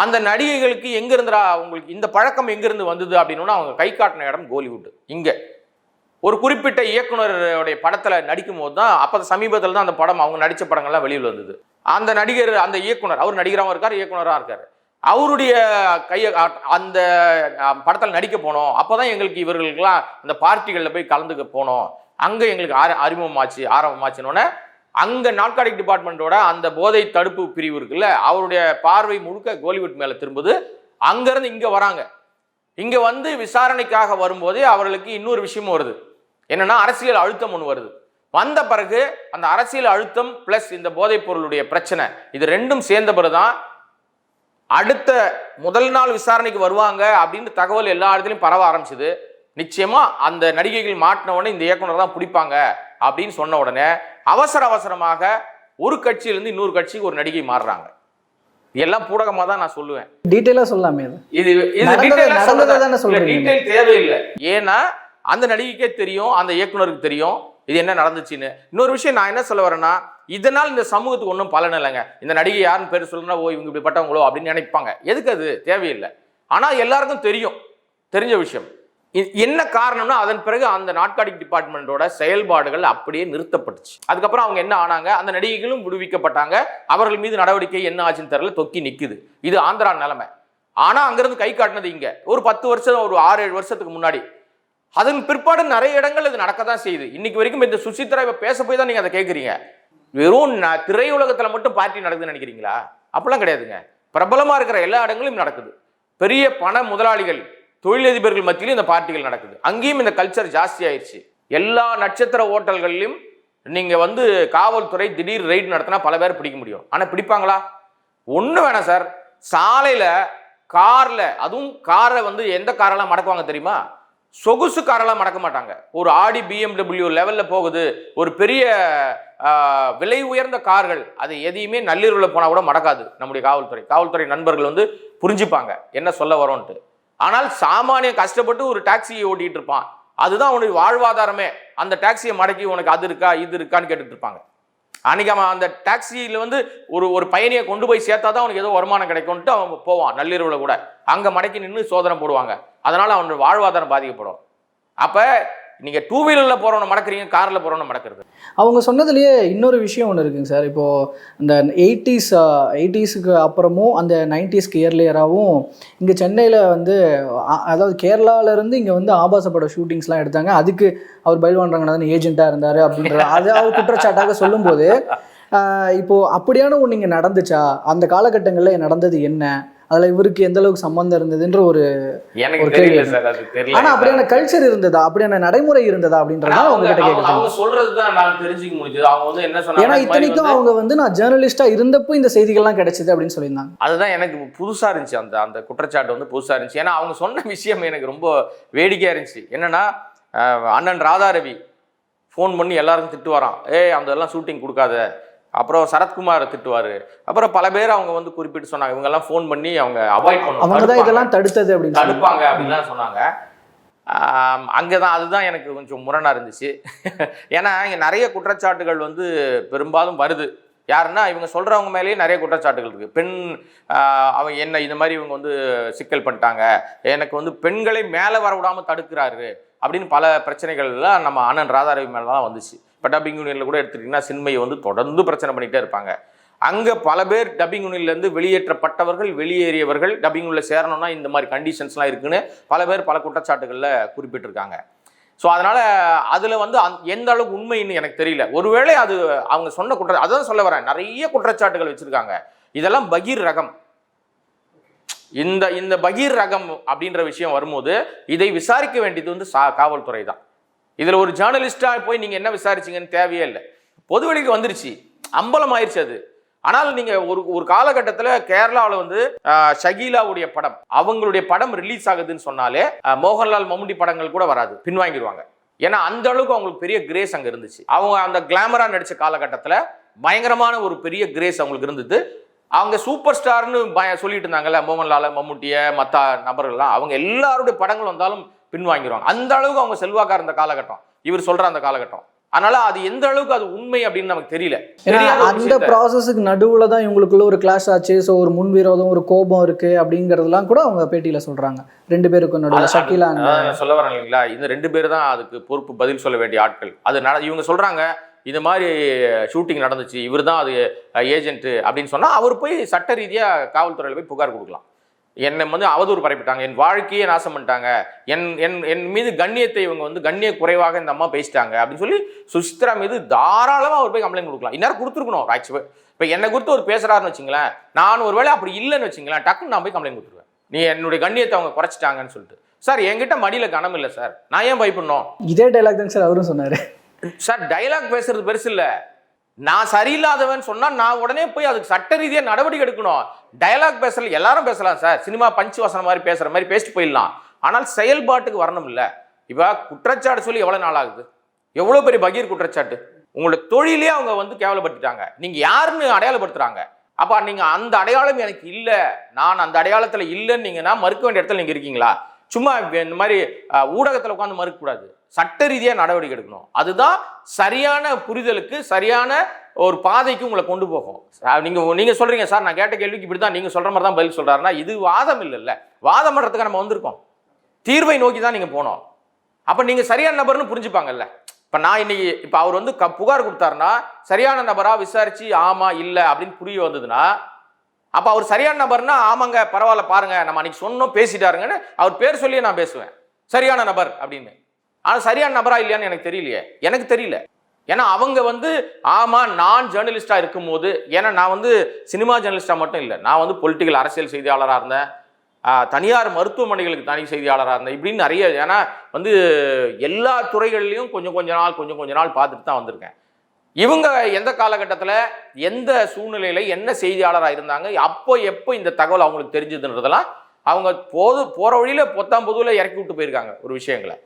அந்த நடிகைகளுக்கு எங்கிருந்துடா உங்களுக்கு இந்த பழக்கம் எங்கிருந்து வந்தது அப்படின்னா அவங்க கை காட்டின இடம் கோலிவுட். இங்கே ஒரு குறிப்பிட்ட இயக்குனருடைய படத்தில் நடிக்கும் போது தான், அப்போ சமீபத்தில் தான் அந்த படம் அவங்க நடித்த படங்கள்லாம் வெளியில் வந்தது. அந்த நடிகர், அந்த இயக்குனர், அவர் நடிகராகவும் இருக்கார், இயக்குனராக இருக்கார். அவருடைய கையை அந்த படத்தில் நடிக்க போனோம். அப்போ தான் எங்களுக்கு இவர்களுக்கெல்லாம் அந்த பார்ட்டிகளில் போய் கலந்துக்க போனோம். அங்கே எங்களுக்கு ஆரம்பமாச்சுன்னொன்னே அங்கே நார்காட்டிக் டிபார்ட்மெண்ட்டோட அந்த போதை தடுப்பு பிரிவு இருக்குல்ல, அவருடைய பார்வை முழுக்க கோலிவுட் மேலே திரும்புது. அங்கேருந்து இங்கே வராங்க. இங்கே வந்து விசாரணைக்காக வரும்போதே அவர்களுக்கு இன்னொரு விஷயமும் வருது. என்னன்னா, அரசியல் அழுத்தம் ஒன்று வருது. வந்த பிறகு அந்த அரசியல் அழுத்தம் பிளஸ் இந்த போதைப் பொருளுடைய பிரச்சனை, இது ரெண்டும் சேர்ந்த பிறகுதான் அடுத்த முதல் நாள் விசாரணைக்கு வருவாங்க அப்படின்னு தகவல் எல்லா இடத்துலையும் பரவ ஆரம்பிச்சுது. நிச்சயமா அந்த நடிகைகள் மாட்டின உடனே இந்த இயக்குனர் தான் பிடிப்பாங்க அப்படின்னு சொன்ன உடனே அவசரமாக ஒரு கட்சியிலிருந்து இன்னொரு கட்சிக்கு ஒரு நடிகை மாறுறாங்க. எல்லாம் பூடகமா தான் நான் சொல்லுவேன். டீடைலா சொல்லாமே. இது டீடைல் தேவையில்லை. ஏன்னா அந்த நடிகைக்கே தெரியும், அந்த இயக்குனருக்கு தெரியும் இது என்ன நடந்துச்சுன்னு. இன்னொரு விஷயம் நான் என்ன சொல்ல வரேன்னா, இதனால் இந்த சமூகத்துக்கு ஒன்றும் பலன் இல்லைங்க. இந்த நடிகை யாருன்னு பேர் சொல்லுன்னா, ஓ இவங்க இப்படிப்பட்டவங்களோ அப்படின்னு நினைப்பாங்க. எதுக்கு? அது தேவையில்லை. ஆனால் எல்லாருக்கும் தெரியும், தெரிஞ்ச விஷயம். என்ன காரணம்னா, அதன் பிறகு அந்த நார்காட்டிக் டிபார்ட்மெண்ட்டோட செயல்பாடுகள் அப்படியே நிறுத்தப்பட்டுச்சு. அதுக்கப்புறம் அவங்க என்ன ஆனாங்க, அந்த நடிகைகளும் விடுவிக்கப்பட்டாங்க. அவர்கள் மீது நடவடிக்கை என்ன ஆச்சுன்னு தெரியல, தொக்கி நிற்குது. இது ஆந்திரா நிலைமை. ஆனால் அங்கிருந்து கை காட்டினது இங்கே ஒரு 10 வருஷம், ஒரு 6-7 வருஷத்துக்கு முன்னாடி. அதன் பிற்பாடு நிறைய இடங்கள் இது நடக்க தான் செய்யுது. இன்னைக்கு வரைக்கும் இந்த சுசித்ரா இப்ப பேச போய் தான் நீங்க அதை கேட்குறீங்க. வெறும் திரையுலகத்தில் மட்டும் பார்ட்டி நடக்குதுன்னு நினைக்கிறீங்களா? அப்படிலாம் கிடையாதுங்க. பிரபலமாக இருக்கிற எல்லா இடங்களும் நடக்குது. பெரிய பண முதலாளிகள், தொழிலதிபர்கள் மத்தியிலும் இந்த பார்ட்டிகள் நடக்குது. அங்கேயும் இந்த கல்ச்சர் ஜாஸ்தி ஆயிடுச்சு. எல்லா நட்சத்திர ஹோட்டல்கள்லையும் நீங்கள் வந்து காவல்துறை திடீர் ரைடு நடத்தினா பல பேர் பிடிக்க முடியும். ஆனால் பிடிப்பாங்களா? ஒன்று வேணாம் சார். சாலையில் காரில், அதுவும் காரை வந்து எந்த காரெல்லாம் மடக்குவாங்க தெரியுமா? சொகுசு காரெல்லாம் மடக்க மாட்டாங்க. ஒரு ஆடி BMW லெவலில் போகுது, ஒரு பெரிய விலை உயர்ந்த கார்கள், அது எதையுமே நள்ளிரவில் போனால் கூட மடக்காது நம்முடைய காவல்துறை நண்பர்கள் வந்து புரிஞ்சுப்பாங்க என்ன சொல்ல வரோன்ட்டு. ஆனால் சாமானிய கஷ்டப்பட்டு ஒரு டாக்ஸியை ஓட்டிகிட்டு இருப்பான், அதுதான் உனக்கு வாழ்வாதாரமே. அந்த டாக்ஸியை மடக்கி உனக்கு அது இருக்கா இது இருக்கான்னு கேட்டுட்டு இருப்பாங்க. அன்னைக்கு அவன் அந்த டாக்ஸியில் வந்து ஒரு பயணியை கொண்டு போய் சேர்த்தா தான் அவனுக்கு ஏதோ வருமானம் கிடைக்கும்ட்டு அவன் போவான். நள்ளிரவில் கூட அங்கே மடக்கி நின்று சோதனை போடுவாங்க. அதனால் அவனோட வாழ்வாதாரம் பாதிக்கப்படும். அப்போ நீங்கள் 2 வீலரில் போகிறவனை மடக்கிறீங்க, காரில் போகிறவனை மடக்கிறது. அவங்க சொன்னதுலேயே இன்னொரு விஷயம் ஒன்று இருக்குங்க சார். இப்போது இந்த 80s அப்புறமும் அந்த 90s இயர்லியராகவும் இங்கே சென்னையில் வந்து, அதாவது கேரளாவிலேருந்து இங்கே வந்து ஆபாச பட ஷூட்டிங்ஸ்லாம் எடுத்தாங்க. அதுக்கு அவர் பயில்வான் ரங்கநாதன் ஏஜென்ட்டாக இருந்தார் அப்படின்ற அது அவர் குற்றச்சாட்டாக சொல்லும்போது, இப்போது அப்படியான ஒன்று இங்கே நடந்துச்சா? அந்த காலகட்டங்களில் நடந்தது என்ன? அதில் இவருக்கு எந்த அளவுக்கு சம்பந்தம் இருந்ததுன்ற ஒரு தெரியல சார். அது தெரியல. ஆனா அப்படியான கல்ச்சர் இருந்ததா, அப்படியான நடைமுறை இருந்ததா அப்படின்றத அவங்க கிட்ட கேட்கலாம். அவங்க சொல்றதுதான் நான் தெரிஞ்சுக்க முடிஞ்சது. அவங்க வந்து என்ன சொன்னாங்க, ஏன்னா இத்தனைக்கும் அவங்க வந்து நான் ஜேர்னலிஸ்டா இருந்தப்போ இந்த செய்திகள்லாம் கிடைச்சது அப்படின்னு சொல்லியிருந்தாங்க. அதுதான் எனக்கு புதுசா இருந்துச்சு. அந்த குற்றச்சாட்டு வந்து புதுசா இருந்துச்சு. ஏன்னா அவங்க சொன்ன விஷயம் எனக்கு ரொம்ப வேடிக்கையா இருந்துச்சு. என்னன்னா, அண்ணன் ராதாரவி ஃபோன் பண்ணி எல்லாரும் திட்டுவாராம், அந்த எல்லாம் ஷூட்டிங் கொடுக்காத. அப்புறம் சரத்குமார் திட்டுவார். அப்புறம் பல பேர் அவங்க வந்து குறிப்பிட்டு சொன்னாங்க, இவங்கெல்லாம் ஃபோன் பண்ணி அவங்க அவாய்ட் பண்ணுவாங்க, அவங்க தான் இதெல்லாம் தடுத்தது அப்படின்னு தடுப்பாங்க அப்படின்லாம் சொன்னாங்க. அங்கே தான் அதுதான் எனக்கு கொஞ்சம் முரணாக இருந்துச்சு. ஏன்னா இங்கே நிறைய குற்றச்சாட்டுகள் வந்து பெரும்பாலும் வருது. யாருன்னா, இவங்க சொல்கிறவங்க மேலேயே நிறைய குற்றச்சாட்டுகள் இருக்குது. பெண் அவங்க என்ன இந்த மாதிரி இவங்க வந்து சிக்கல் பண்ணிட்டாங்க, எனக்கு வந்து பெண்களை மேலே வர விடாமல் தடுக்கிறாரு அப்படின்னு பல பிரச்சனைகள்லாம் நம்ம அண்ணன் ராதாரவி மேலே தான் வந்துச்சு. இப்போ டப்பிங் யூனியனில் கூட எடுத்துட்டிங்கன்னா சின்மையை வந்து தொடர்ந்து பிரச்சனை பண்ணிகிட்டே இருப்பாங்க. அங்கே பல பேர் டப்பிங் யூனியன்லேருந்து வெளியேற்றப்பட்டவர்கள், வெளியேறியவர்கள் டப்பிங் யூனியனில் சேரணும்னா இந்த மாதிரி கண்டிஷன்ஸ்லாம் இருக்குன்னு பல பேர் பல குற்றச்சாட்டுகளில் குறிப்பிட்டிருக்காங்க. ஸோ அதனால் அதில் வந்து எந்த அளவுக்கு உண்மைன்னு எனக்கு தெரியல. ஒருவேளை அது அவங்க சொன்ன அதான் சொல்ல வரேன், நிறைய குற்றச்சாட்டுகள் வச்சுருக்காங்க. இதெல்லாம் பகீர் ரகம். இந்த பகீர் ரகம் அப்படின்ற விஷயம் வரும்போது இதை விசாரிக்க வேண்டியது வந்து காவல்துறை தான். இதில் ஒரு ஜேர்னலிஸ்டாக போய் நீங்கள் என்ன விசாரிச்சிங்கன்னு தேவையே இல்லை. பொதுவெளிக்கு வந்துருச்சு, அம்பலம் ஆயிடுச்சு அது. ஆனால் நீங்கள் ஒரு காலகட்டத்தில் கேரளாவில் வந்து ஷகீலாவுடைய படம், அவங்களுடைய படம் ரிலீஸ் ஆகுதுன்னு சொன்னாலே மோகன்லால் மம்முட்டி படங்கள் கூட வராது, பின்வாங்கிடுவாங்க. ஏன்னா அந்த அளவுக்கு அவங்களுக்கு பெரிய கிரேஸ் அங்கே இருந்துச்சு. அவங்க அந்த கிளாமராக நடித்த காலகட்டத்தில் பயங்கரமான ஒரு பெரிய கிரேஸ் அவங்களுக்கு இருந்தது. அவங்க சூப்பர் ஸ்டார்னு சொல்லிட்டு இருந்தாங்கல்ல, மோகன்லால் மம்முட்டியை மற்ற நபர்கள்லாம், அவங்க எல்லாருடைய படங்கள் வந்தாலும் பின்வாங்கிடுவாங்க. அந்த அளவுக்கு அவங்க செல்வாக்கா இருந்த காலகட்டம் இவர் சொல்ற அந்த காலகட்டம். அதனால அது எந்த அளவுக்கு அது உண்மை அப்படின்னு நமக்கு தெரியல. அந்த ப்ராசஸுக்கு நடுவுல தான் இவங்களுக்குள்ள ஒரு கிளாஷ் ஆச்சு. ஸோ ஒரு முன்விரோதம், ஒரு கோபம் இருக்கு அப்படிங்கிறதுலாம் கூட அவங்க பேட்டியில சொல்றாங்க. 2 பேருக்கும் நடுவில் ஷக்கீலா சொல்ல வரேன் இல்லைங்களா, இந்த 2 பேர் தான் அதுக்கு பொறுப்பு, பதில் சொல்ல வேண்டிய ஆட்கள். அது இவங்க சொல்றாங்க இந்த மாதிரி ஷூட்டிங் நடந்துச்சு, இவர் தான் அது ஏஜென்ட் அப்படின்னு சொன்னா அவர் போய் சட்ட ரீதியா காவல்துறையில போய் புகார் கொடுக்கலாம். என்னை வந்து அவதூறு பரப்பிட்டாங்க, என் வாழ்க்கையே நாசம் பண்ணிட்டாங்க, என் மீது கண்ணியத்தை இவங்க வந்து கண்ணிய குறைவாக இந்த அம்மா பேசிட்டாங்க அப்படின்னு சொல்லி சுசித்ரா மீது தாராளமாக அவர் போய் கம்ப்ளைண்ட் கொடுக்கலாம். இந்நேரம் கொடுத்துருக்கணும் ஆக்சுவலி. இப்போ என்னை குறித்து ஒரு பேசுறாருன்னு வச்சுங்களேன், நான் ஒரு வேளை அப்படி இல்லைன்னு வச்சுங்களேன், டக்குன்னு நான் போய் கம்ப்ளைண்ட் கொடுத்துருவேன், நீ என்னுடைய கண்ணியத்தை அவங்க குறைச்சிட்டாங்கன்னு சொல்லிட்டு. சார் என்கிட்ட மடியில் கனம் இல்லை சார், நான் ஏன் பயப்படணும்? இதே டைலாக் தான் சார் அவரும் சொன்னார். சார் டைலாக் பேசுறது பெருசு இல்லை, நான் சரியில்லாதவன் சொன்னா நான் உடனே போய் அதுக்கு சட்ட ரீதியா நடவடிக்கை எடுக்கணும். டயலாக் பேசல எல்லாரும் பேசலாம் சார், சினிமா பஞ்சு வசனம் மாதிரி பேசுற மாதிரி பேசிட்டு போயிடலாம், ஆனால் செயல்பாட்டுக்கு வரணும் இல்ல. இப்ப குற்றச்சாட்டு சொல்லி எவ்வளவு நாள் ஆகுது, எவ்வளவு பெரிய பகீர் குற்றச்சாட்டு, உங்களோட தொழிலே அவங்க வந்து கேவலப்படுத்திட்டாங்க, நீங்க யாருன்னு அடையாளப்படுத்துறாங்க. அப்ப நீங்க அந்த அடையாளம் எனக்கு இல்ல, நான் அந்த அடையாளத்துல இல்லைன்னு நீங்கன்னா மறுக்க வேண்டிய இடத்துல நீங்க இருக்கீங்களா? சும்மா இந்த மாதிரி ஊடகத்துல உட்காந்து மறுக்க கூடாது, சட்ட ரீதியா நடவடிக்கை எடுக்கணும். அதுதான் சரியான புரிதலுக்கு, சரியான ஒரு பாதைக்கு உங்களை கொண்டு போகும். நீங்க சொல்றீங்க சார் நான் கேட்ட கேள்விக்கு இப்படிதான் நீங்க சொல்ற மாதிரி தான் பதில் சொல்றாருன்னா இது வாதம் இல்லைல்ல. வாதம் பண்றதுக்கு நம்ம வந்திருக்கோம், தீர்வை நோக்கி தான் நீங்க போனோம். அப்ப நீங்க சரியான நபர்னு புரிஞ்சுப்பாங்கல்ல. இப்ப நான் இன்னைக்கு இப்ப அவர் வந்து புகார் கொடுத்தாருன்னா சரியான நபரா விசாரிச்சு ஆமா இல்ல அப்படின்னு புரிய வந்ததுன்னா அப்ப அவர் சரியான நபர்னா ஆமாங்க பரவாயில்ல பாருங்க நம்ம அன்னைக்கு சொன்னோம் பேசிட்டாருங்கன்னு அவர் பேர் சொல்லியே நான் பேசுவேன் சரியான நபர் அப்படின்னு. ஆனா சரியான நபரா இல்லையான்னு எனக்கு தெரியலையே, எனக்கு தெரியல. ஏன்னா அவங்க வந்து ஆமா நான் ஜேர்னலிஸ்டா இருக்கும் போது, ஏன்னா நான் வந்து சினிமா ஜேர்னலிஸ்டா மட்டும் இல்லை, நான் வந்து பொலிட்டிக்கல் அரசியல் செய்தியாளராக இருந்தேன், தனியார் மருத்துவமனைகளுக்கு தனி செய்தியாளராக இருந்தேன், இப்படின்னு நிறைய. ஏன்னா வந்து எல்லா துறைகள்லையும் கொஞ்சம் கொஞ்ச நாள் பார்த்துட்டு தான் வந்திருக்கேன். இவங்க எந்த காலகட்டத்தில் எந்த சூழ்நிலையில என்ன செய்தியாளராக இருந்தாங்க, அப்போ எப்போ இந்த தகவல் அவங்களுக்கு தெரிஞ்சதுன்றதெல்லாம் அவங்க போற வழியில பொத்தாம்புதுல இறக்கி விட்டு போயிருக்காங்க ஒரு விஷயங்களை.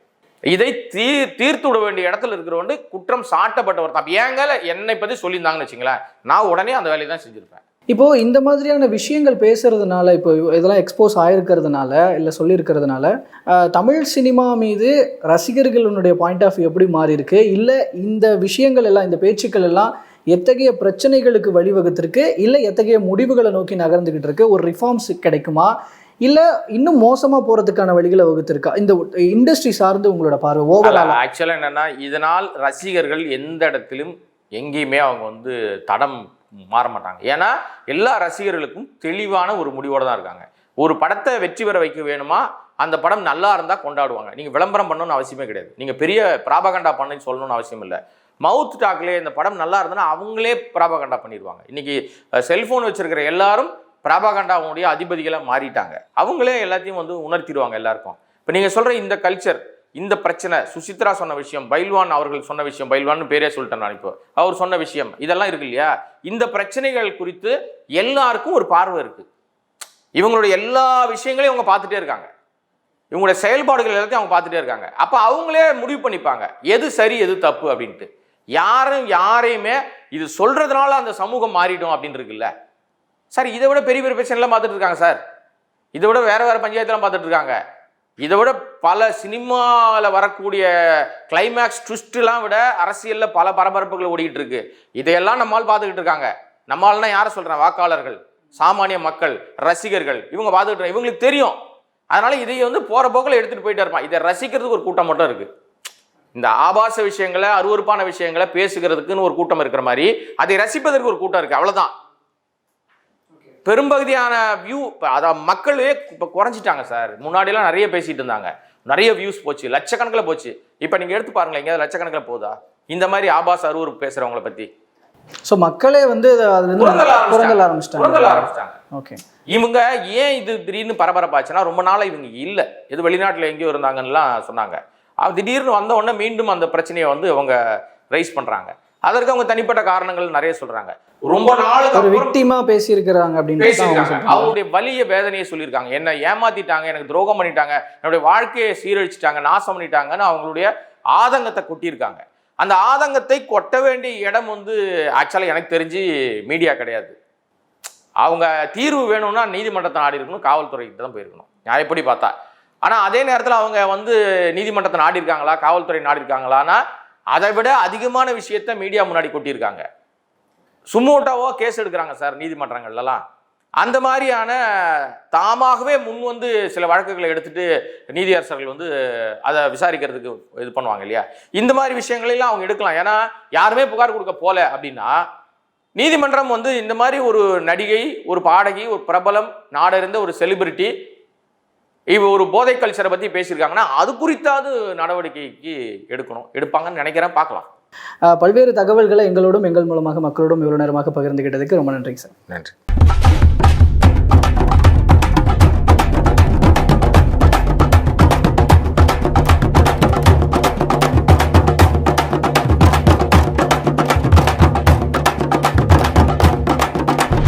இதை தீர்த்து விட வேண்டிய இடத்துல இருக்கிறவங்க குற்றம் சாட்டப்பட்டவர் தான். ஏங்க என்னை பத்தி சொல்லியிருந்தாங்கன்னு வச்சுங்களேன், நான் உடனே அந்த வேலையை தான் செஞ்சிருப்பேன். இப்போ இந்த மாதிரியான விஷயங்கள் பேசுறதுனால, இப்போ இதெல்லாம் எக்ஸ்போஸ் ஆயிருக்கிறதுனால இல்லை சொல்லியிருக்கிறதுனால தமிழ் சினிமா மீது ரசிகர்களுடைய பாயிண்ட் ஆஃப் வியூ எப்படி மாறி இருக்கு, இல்லை இந்த விஷயங்கள் எல்லாம் இந்த பேச்சுக்கள் எல்லாம் எத்தகைய பிரச்சனைகளுக்கு வழிவகுத்திருக்கு, இல்லை எத்தகைய முடிவுகளை நோக்கி நகர்ந்துகிட்டு இருக்கு, ஒரு ரிஃபார்ம்ஸ் கிடைக்குமா, இல்லை இன்னும் மோசமாக போகிறதுக்கான வழிகளை வகுத்திருக்கா, இந்த இண்டஸ்ட்ரி சார்ந்து உங்களோட பார்வை ஓவரால்? ஆக்சுவலாக என்னன்னா, இதனால் ரசிகர்கள் எந்த இடத்திலும் எங்கேயுமே அவங்க வந்து தடம் மாற மாட்டாங்க. ஏன்னா எல்லா ரசிகர்களுக்கும் தெளிவான ஒரு முடிவோடு தான் இருக்காங்க. ஒரு படத்தை வெற்றி பெற வைக்க வேணுமா, அந்த படம் நல்லா இருந்தால் கொண்டாடுவாங்க. நீங்கள் விளம்பரம் பண்ணணும்னு அவசியமே கிடையாது, நீங்கள் பெரிய பிராபகண்டா பண்ணு சொல்லணும்னு அவசியம் இல்லை. மவுத் டாக்லேயே இந்த படம் நல்லா இருந்ததுன்னா அவங்களே பிராபகண்டா பண்ணிடுவாங்க. இன்னைக்கு செல்ஃபோன் வச்சிருக்கிற எல்லாரும் பிராபகண்டாவுடைய அதிபதிகளாக மாறிட்டாங்க, அவங்களே எல்லாத்தையும் வந்து உணர்த்திடுவாங்க எல்லாருக்கும். இப்போ நீங்கள் சொல்கிற இந்த கல்ச்சர், இந்த பிரச்சனை, சுசித்ரா சொன்ன விஷயம், பைல்வான் அவர்கள் சொன்ன விஷயம், பைல்வான் பேரே சொல்லிட்டேன் நான், இப்போ அவர் சொன்ன விஷயம், இதெல்லாம் இருக்கு இல்லையா, இந்த பிரச்சனைகள் குறித்து எல்லாருக்கும் ஒரு பார்வை இருக்கு. இவங்களுடைய எல்லா விஷயங்களையும் அவங்க பார்த்துட்டே இருக்காங்க, இவங்களுடைய செயல்பாடுகள் எல்லாத்தையும் அவங்க பார்த்துட்டே இருக்காங்க. அப்போ அவங்களே முடிவு பண்ணிப்பாங்க எது சரி எது தப்பு அப்படின்ட்டு. யாரையுமே இது சொல்றதுனால அந்த சமூகம் மாறிடும் அப்படின்னு இருக்குல்ல சார். இதை விட பெரிய பெரிய பிரச்சனைலாம் பார்த்துட்டு இருக்காங்க சார், இதை விட வேற பஞ்சாயத்துலாம் பார்த்துட்டு இருக்காங்க, இதை விட பல சினிமாவில் வரக்கூடிய கிளைமேக்ஸ் ட்விஸ்ட்லாம் விட அரசியலில் பல பரபரப்புகள் ஓடிக்கிட்டு இருக்கு. இதையெல்லாம் நம்மால் பார்த்துக்கிட்டு இருக்காங்க. நம்மால்னா யாரை சொல்கிறேன், வாக்காளர்கள், சாமானிய மக்கள், ரசிகர்கள், இவங்க பார்த்துக்கிட்டு இவங்களுக்கு தெரியும். அதனால இதை வந்து போகிற போக்கில் எடுத்துகிட்டு போயிட்டே இருப்பான். இதை ரசிக்கிறதுக்கு ஒரு கூட்டம் மட்டும் இருக்குது. இந்த ஆபாச விஷயங்களை, அருவருப்பான விஷயங்களை பேசுகிறதுக்குன்னு ஒரு கூட்டம் இருக்கிற மாதிரி அதை ரசிப்பதற்கு ஒரு கூட்டம் இருக்குது, அவ்வளோதான். பெரும்பகுதியான வியூ அதான் மக்களே இப்போ குறைஞ்சிட்டாங்க சார். முன்னாடிலாம் நிறைய பேசிட்டு இருந்தாங்க, நிறைய வியூஸ் போச்சு, லட்சக்கணக்கில் போச்சு. இப்போ நீங்கள் எடுத்து பாருங்களேன், எங்கேயாவது லட்சக்கணக்கில் போகுதா இந்த மாதிரி ஆபாச அருவருப்பு பேசுகிறவங்களை பற்றி? ஸோ மக்களே வந்து ஆரம்பிச்சிட்டாங்க. ஓகே, இவங்க ஏன் இது திடீர்னு பரபரப்பாச்சுன்னா, ரொம்ப நாளாக இவங்க இல்லை, எது வெளிநாட்டில் எங்கேயோ இருந்தாங்கன்னுலாம் சொன்னாங்க. திடீர்னு வந்த உடனே மீண்டும் அந்த பிரச்சனையை வந்து அவங்க ரைஸ் பண்ணுறாங்க. அதற்கு அவங்க தனிப்பட்ட காரணங்கள் நிறைய சொல்றாங்க. ரொம்ப நாளுக்கு விக்டிமா பேசியிருக்கிறாங்க அப்படின்னு அவங்களுடைய வலிய வேதனையை சொல்லியிருக்காங்க. என்ன ஏமாத்திட்டாங்க, எனக்கு துரோகம் பண்ணிட்டாங்க, என்னுடைய வாழ்க்கையை சீரழிச்சிட்டாங்க, நாசம் பண்ணிட்டாங்கன்னு அவங்களுடைய ஆதங்கத்தை கொட்டியிருக்காங்க. அந்த ஆதங்கத்தை கொட்ட வேண்டிய இடம் வந்து ஆக்சுவலாக எனக்கு தெரிஞ்சு மீடியா கிடையாது. அவங்க தீர்வு வேணும்னா நீதிமன்றத்தை நாடி இருக்கணும், காவல்துறைக்கிட்ட தான் போயிருக்கணும் நான் எப்படி பார்த்தா. ஆனால் அதே நேரத்தில் அவங்க வந்து நீதிமன்றத்தை நாடி இருக்காங்களா, காவல்துறை நாடி இருக்காங்களான்னா அதை விட அதிகமான விஷயத்த மீடியா முன்னாடி கொட்டியிருக்காங்க. சுமோட்டாவோ கேஸ் எடுக்கிறாங்க சார் நீதிமன்றங்கள்லாம். அந்த மாதிரியான தாமாகவே முன் வந்து சில வழக்குகளை எடுத்துட்டு நீதியரசர்கள் வந்து அதை விசாரிக்கிறதுக்கு இது பண்ணுவாங்க இல்லையா, இந்த மாதிரி விஷயங்களெல்லாம் அவங்க எடுக்கலாம். ஏன்னா யாருமே புகார் கொடுக்க போல அப்படின்னா நீதிமன்றம் வந்து இந்த மாதிரி ஒரு நடிகை, ஒரு பாடகி, ஒரு பிரபலம், நாடறிந்த ஒரு செலிபிரிட்டி இவ ஒரு போதை கல்ச்சரை பற்றி பேசியிருக்காங்கன்னா அது குறித்தாவது நடவடிக்கைக்கு எடுப்பாங்கன்னு நினைக்கிறேன். பார்க்கலாம். பல்வேறு தகவல்களை எங்களோடும் எங்கள் மூலமாக மக்களோடும் இவ்வளோ நேரமாக பகிர்ந்துகிட்டதுக்கு ரொம்ப நன்றிங்க சார். நன்றி.